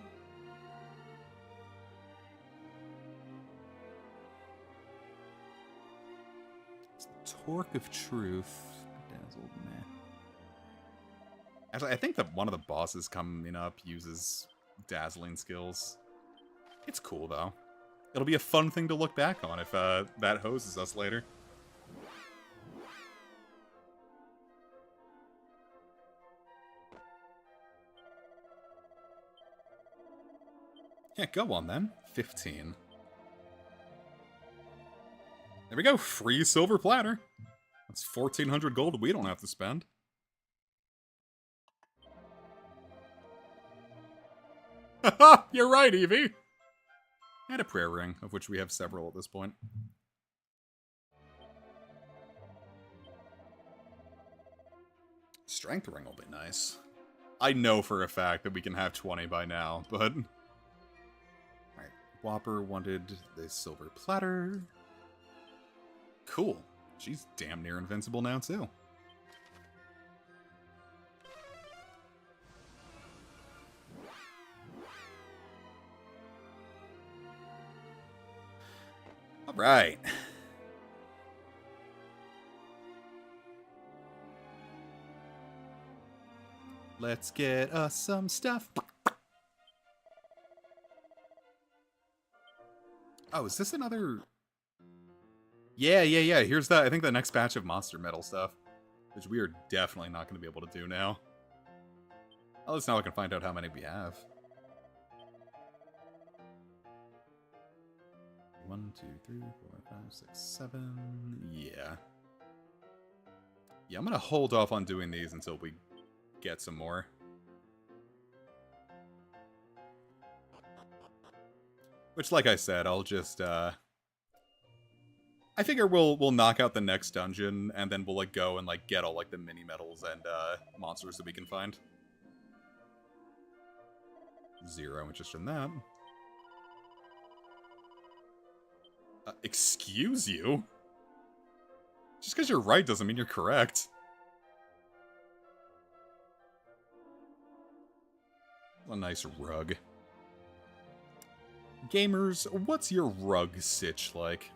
Torque of Truth. Bedazzled, meh. Actually, I think that one of the bosses coming up uses dazzling skills. It's cool, though. It'll be a fun thing to look back on if that hoses us later. Yeah, go on then. 15. There we go, free silver platter. That's 1,400 gold we don't have to spend. Haha, you're right, Evie! And a prayer ring, of which we have several at this point. Strength ring will be nice. I know for a fact that we can have 20 by now, but... Alright, Whopper wanted the silver platter. Cool. She's damn near invincible now, too. Alright. Let's get us some stuff. Oh, is this another... Yeah. Here's that. I think the next batch of monster metal stuff, which we are definitely not going to be able to do now. At least now I can find out how many we have. 1, 2, 3, 4, 5, 6, 7. Yeah. Yeah, I'm going to hold off on doing these until we get some more. Which, like I said, I'll just, I figure we'll knock out the next dungeon, and then we'll, like, go and, like, get all, like, the mini-medals and, monsters that we can find. 0 interest in that. Excuse you? Just because you're right doesn't mean you're correct. A nice rug. Gamers, what's your rug sitch like?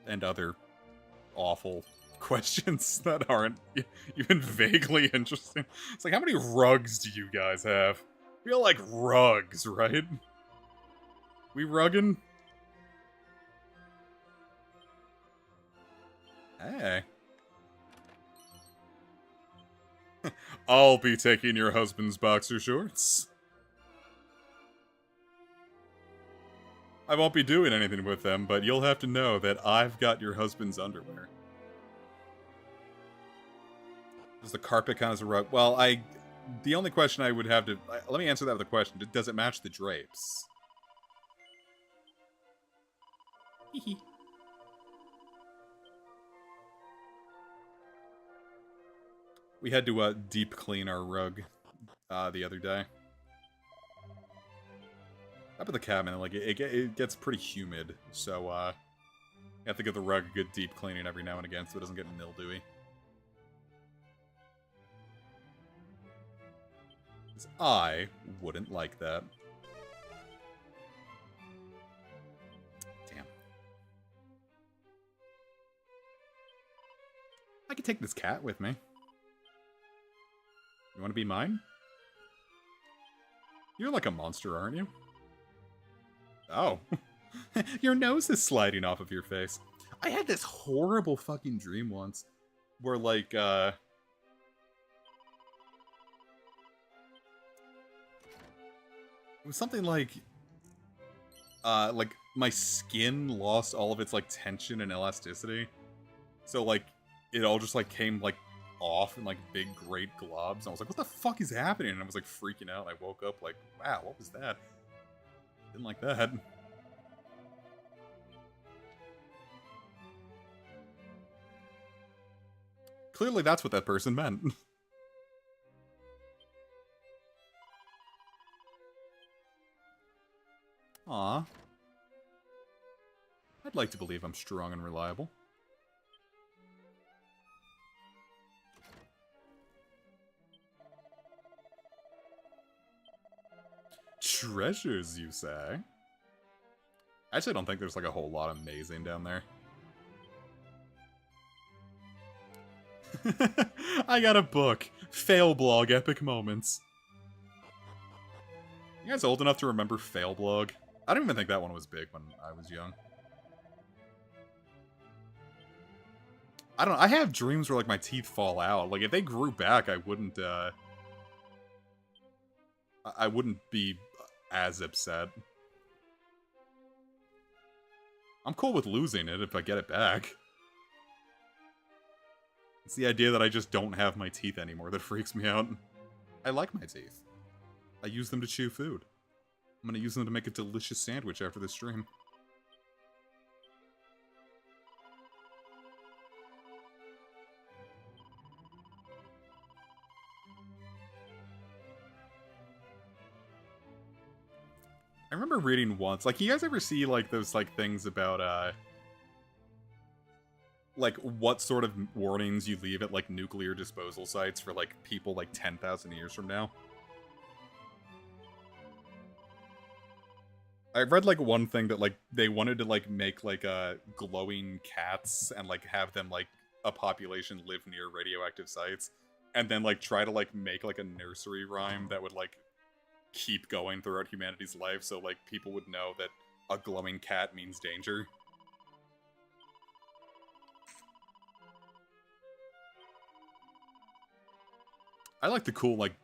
And other awful questions that aren't even vaguely interesting. It's like, how many rugs do you guys have? We all like rugs, right? We ruggin'? Hey. I'll be taking your husband's boxer shorts. I won't be doing anything with them, but you'll have to know that I've got your husband's underwear. Does the carpet count as a rug? Well, the only question I would have to... let me answer that with a question. Does it match the drapes? Hee. We had to deep clean our rug the other day. Up at the cabin, like, it gets pretty humid, so, you have to give the rug a good deep cleaning every now and again so it doesn't get mildewy. 'Cause I wouldn't like that. Damn. I could take this cat with me. You want to be mine? You're like a monster, aren't you? Oh. Your nose is sliding off of your face. I had this horrible fucking dream once where, like, it was something like my skin lost all of its, like, tension and elasticity. So, like, it all just, like, came, like, off in, like, big, great globs. And I was like, what the fuck is happening? And I was, like, freaking out. And I woke up like, wow, what was that? Didn't like that. Clearly that's what that person meant. Aw. I'd like to believe I'm strong and reliable. Treasures, you say? I actually don't think there's, like, a whole lot amazing down there. I got a book. Fail Blog Epic Moments. You guys old enough to remember Fail Blog? I don't even think that one was big when I was young. I don't know. I have dreams where, like, my teeth fall out. Like, if they grew back, I wouldn't be as upset. I'm cool with losing it if I get it back. It's the idea that I just don't have my teeth anymore that freaks me out. I like my teeth. I use them to chew food. I'm gonna use them to make a delicious sandwich after this stream. I remember reading once, like, you guys ever see, like, those, like, things about, like, what sort of warnings you leave at, like, nuclear disposal sites for, like, people, like, 10,000 years from now? I read, like, one thing that, like, they wanted to, like, make, like, glowing cats and, like, have them, like, a population live near radioactive sites, and then, like, try to, like, make, like, a nursery rhyme that would, like, keep going throughout humanity's life, so, like, people would know that a glowing cat means danger. I like the cool, like,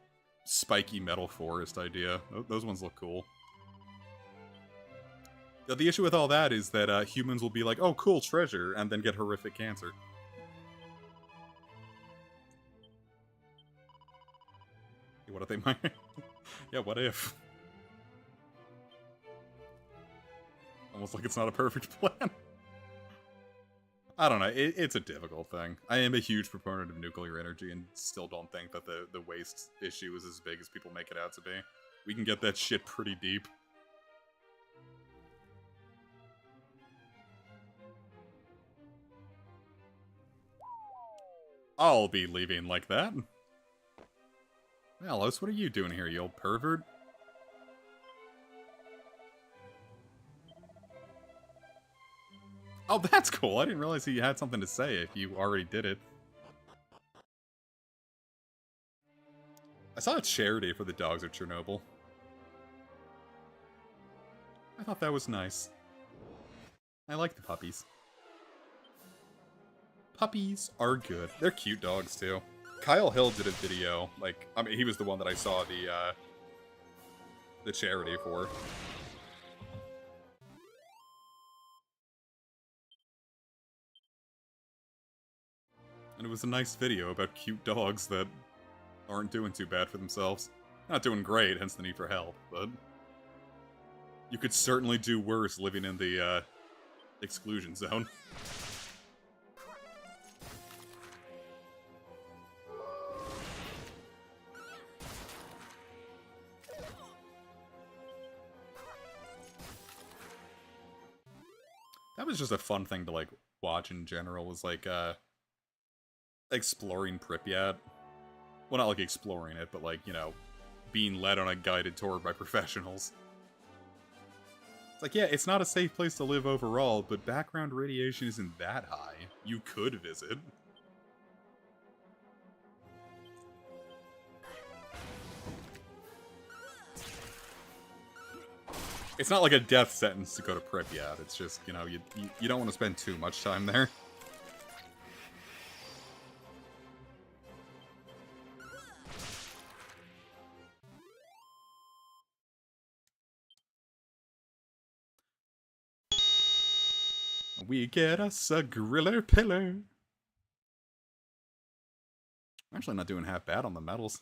spiky metal forest idea. Those ones look cool. The issue with all that is that humans will be like, oh, cool, treasure, and then get horrific cancer. What if they might? Yeah, what if? Almost like it's not a perfect plan. I don't know, it's a difficult thing. I am a huge proponent of nuclear energy and still don't think that the waste issue is as big as people make it out to be. We can get that shit pretty deep. I'll be leaving like that. Alice, what are you doing here, you old pervert? Oh, that's cool. I didn't realize you had something to say if you already did it. I saw a charity for the dogs of Chernobyl. I thought that was nice. I like the puppies. Puppies are good. They're cute dogs, too. Kyle Hill did a video, like, I mean, he was the one that I saw the charity for. And it was a nice video about cute dogs that aren't doing too bad for themselves. Not doing great, hence the need for help, but you could certainly do worse living in the exclusion zone. That was just a fun thing to, like, watch in general, was, like, exploring Pripyat. Well, not, like, exploring it, but, like, you know, being led on a guided tour by professionals. It's like, yeah, it's not a safe place to live overall, but background radiation isn't that high. You could visit. It's not like a death sentence to go to Pripyat. It's just, you know, you don't want to spend too much time there. We get us a griller pillar. I'm actually not doing half bad on the medals.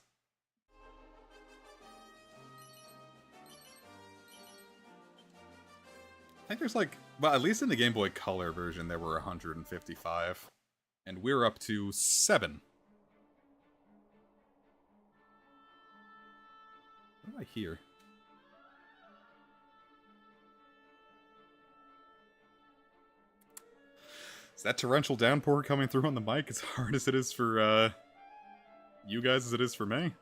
I think there's like, well, at least in the Game Boy Color version, there were 155. And we're up to 7. What do I hear? Is that torrential downpour coming through on the mic as hard as it is for, you guys as it is for me?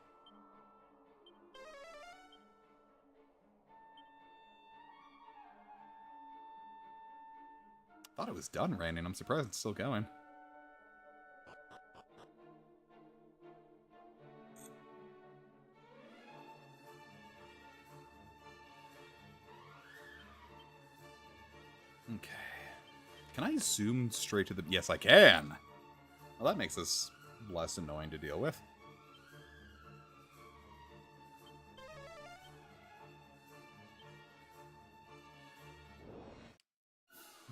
Thought it was done raining. I'm surprised it's still going. Okay. Can I zoom straight to the... Yes, I can! Well, that makes this less annoying to deal with.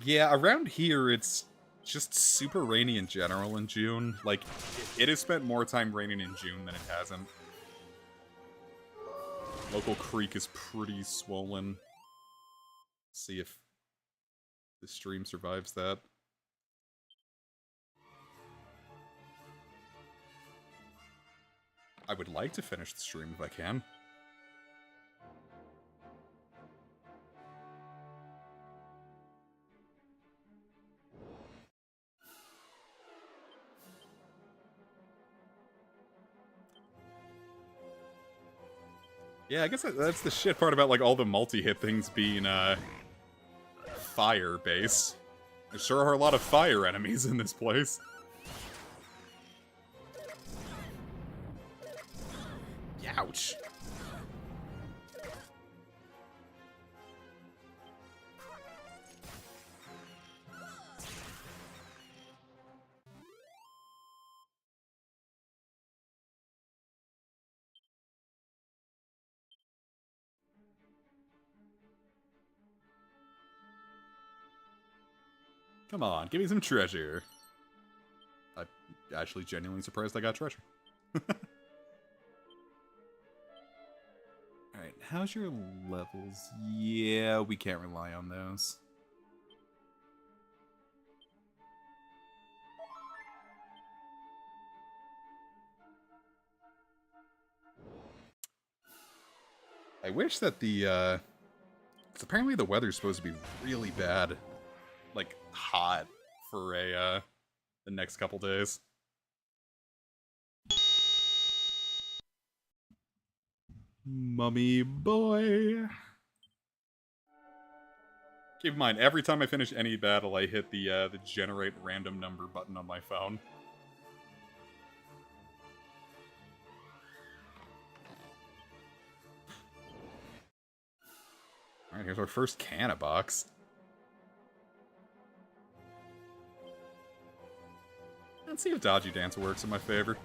Yeah, around here, it's just super rainy in general in June. Like, it has spent more time raining in June than it hasn't. Local creek is pretty swollen. See if the stream survives that. I would like to finish the stream if I can. Yeah, I guess that's the shit part about, like, all the multi-hit things being, fire-based. There sure are a lot of fire enemies in this place. Ouch. Come on, give me some treasure. I'm actually genuinely surprised I got treasure. Alright, how's your levels? Yeah, we can't rely on those. I wish that the, 'cause apparently the weather's supposed to be really bad. Like, hot for a, the next couple days. Mummy boy. Keep in mind, every time I finish any battle, I hit the generate random number button on my phone. Alright, here's our first canna box. Let's see if Dodgy Dance works in my favor.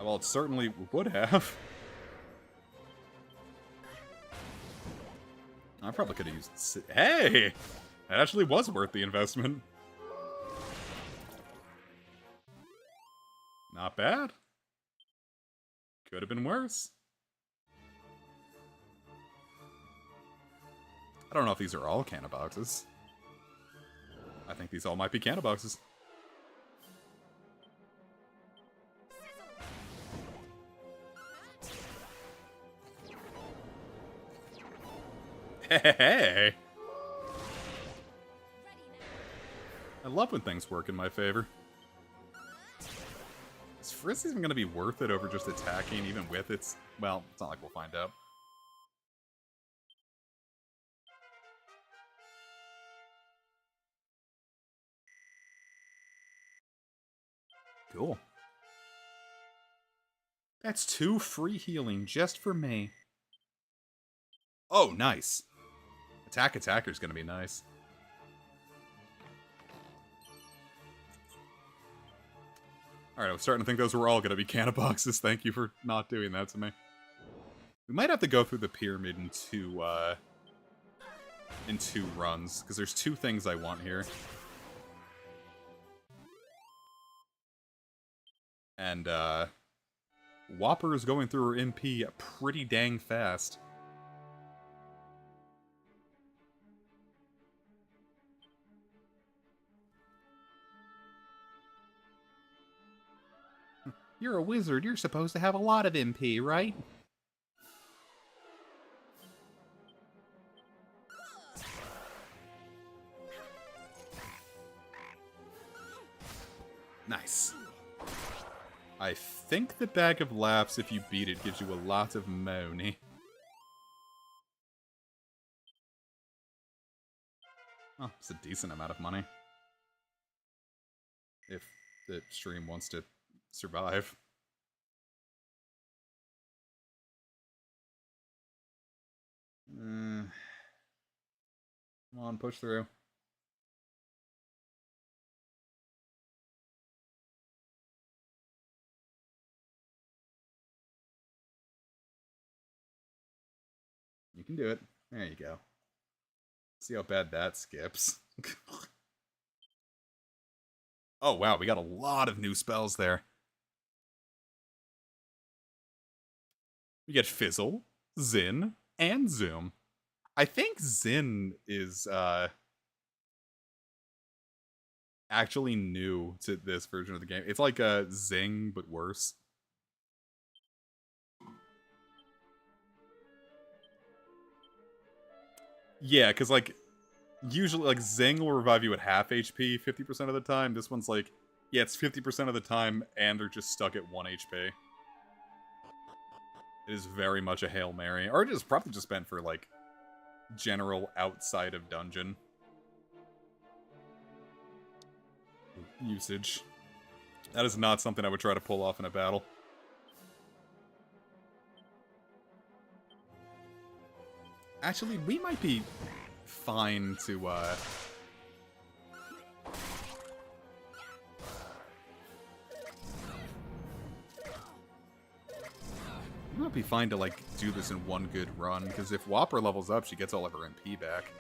Well, it certainly would have. I probably could have used... Hey! That actually was worth the investment. Not bad. Could have been worse. I don't know if these are all canna boxes. I think these all might be canna boxes. Hey! I love when things work in my favor. Is Frizz even going to be worth it over just attacking, even with its... Well, it's not like we'll find out. Cool. That's 2 free healing just for me. Oh, nice. Attacker's going to be nice. Alright, I was starting to think those were all going to be canna boxes. Thank you for not doing that to me. We might have to go through the pyramid in two runs, because there's 2 things I want here. And, Whopper is going through her MP pretty dang fast. You're a wizard, you're supposed to have a lot of MP, right? Nice. I think the Bag of Laughs, if you beat it, gives you a lot of money. Oh, it's a decent amount of money. If the stream wants to survive. Come on, push through. You can do it. There you go. See how bad that skips. Oh, wow, we got a lot of new spells there. We get Fizzle, Zin, and Zoom. I think Zin is, actually new to this version of the game. It's like a Zing, but worse. Yeah, because, like, usually, like, Zing will revive you at half HP 50% of the time. This one's like, yeah, it's 50% of the time, and they're just stuck at 1 HP. It is very much a Hail Mary. Or it is probably just meant for, like, general outside of dungeon usage. That is not something I would try to pull off in a battle. Actually, we might be fine to, we might be fine to, like, do this in one good run, because if Whopper levels up, she gets all of her MP back.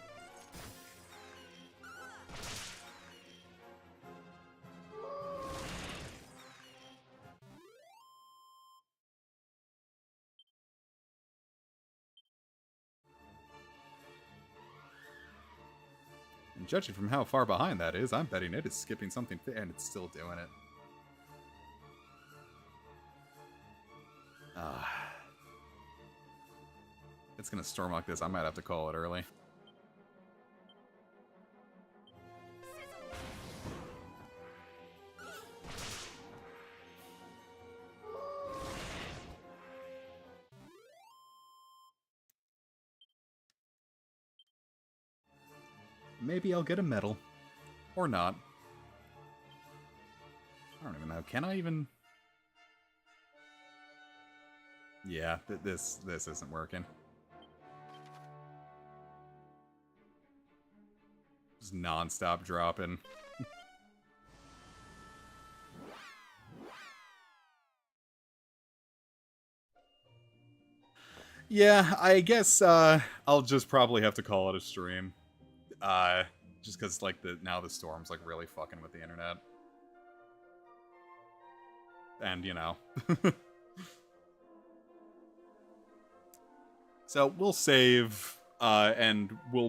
And judging from how far behind that is, I'm betting it is skipping something, and it's still doing it. It's gonna storm like this. I might have to call it early. Maybe I'll get a medal. Or not. I don't even know. Can I even... Yeah, this isn't working. Just non-stop dropping. Yeah, I guess I'll just probably have to call it a stream. Just because, like, now the storm's, like, really fucking with the internet. And, you know. So, we'll save, and we'll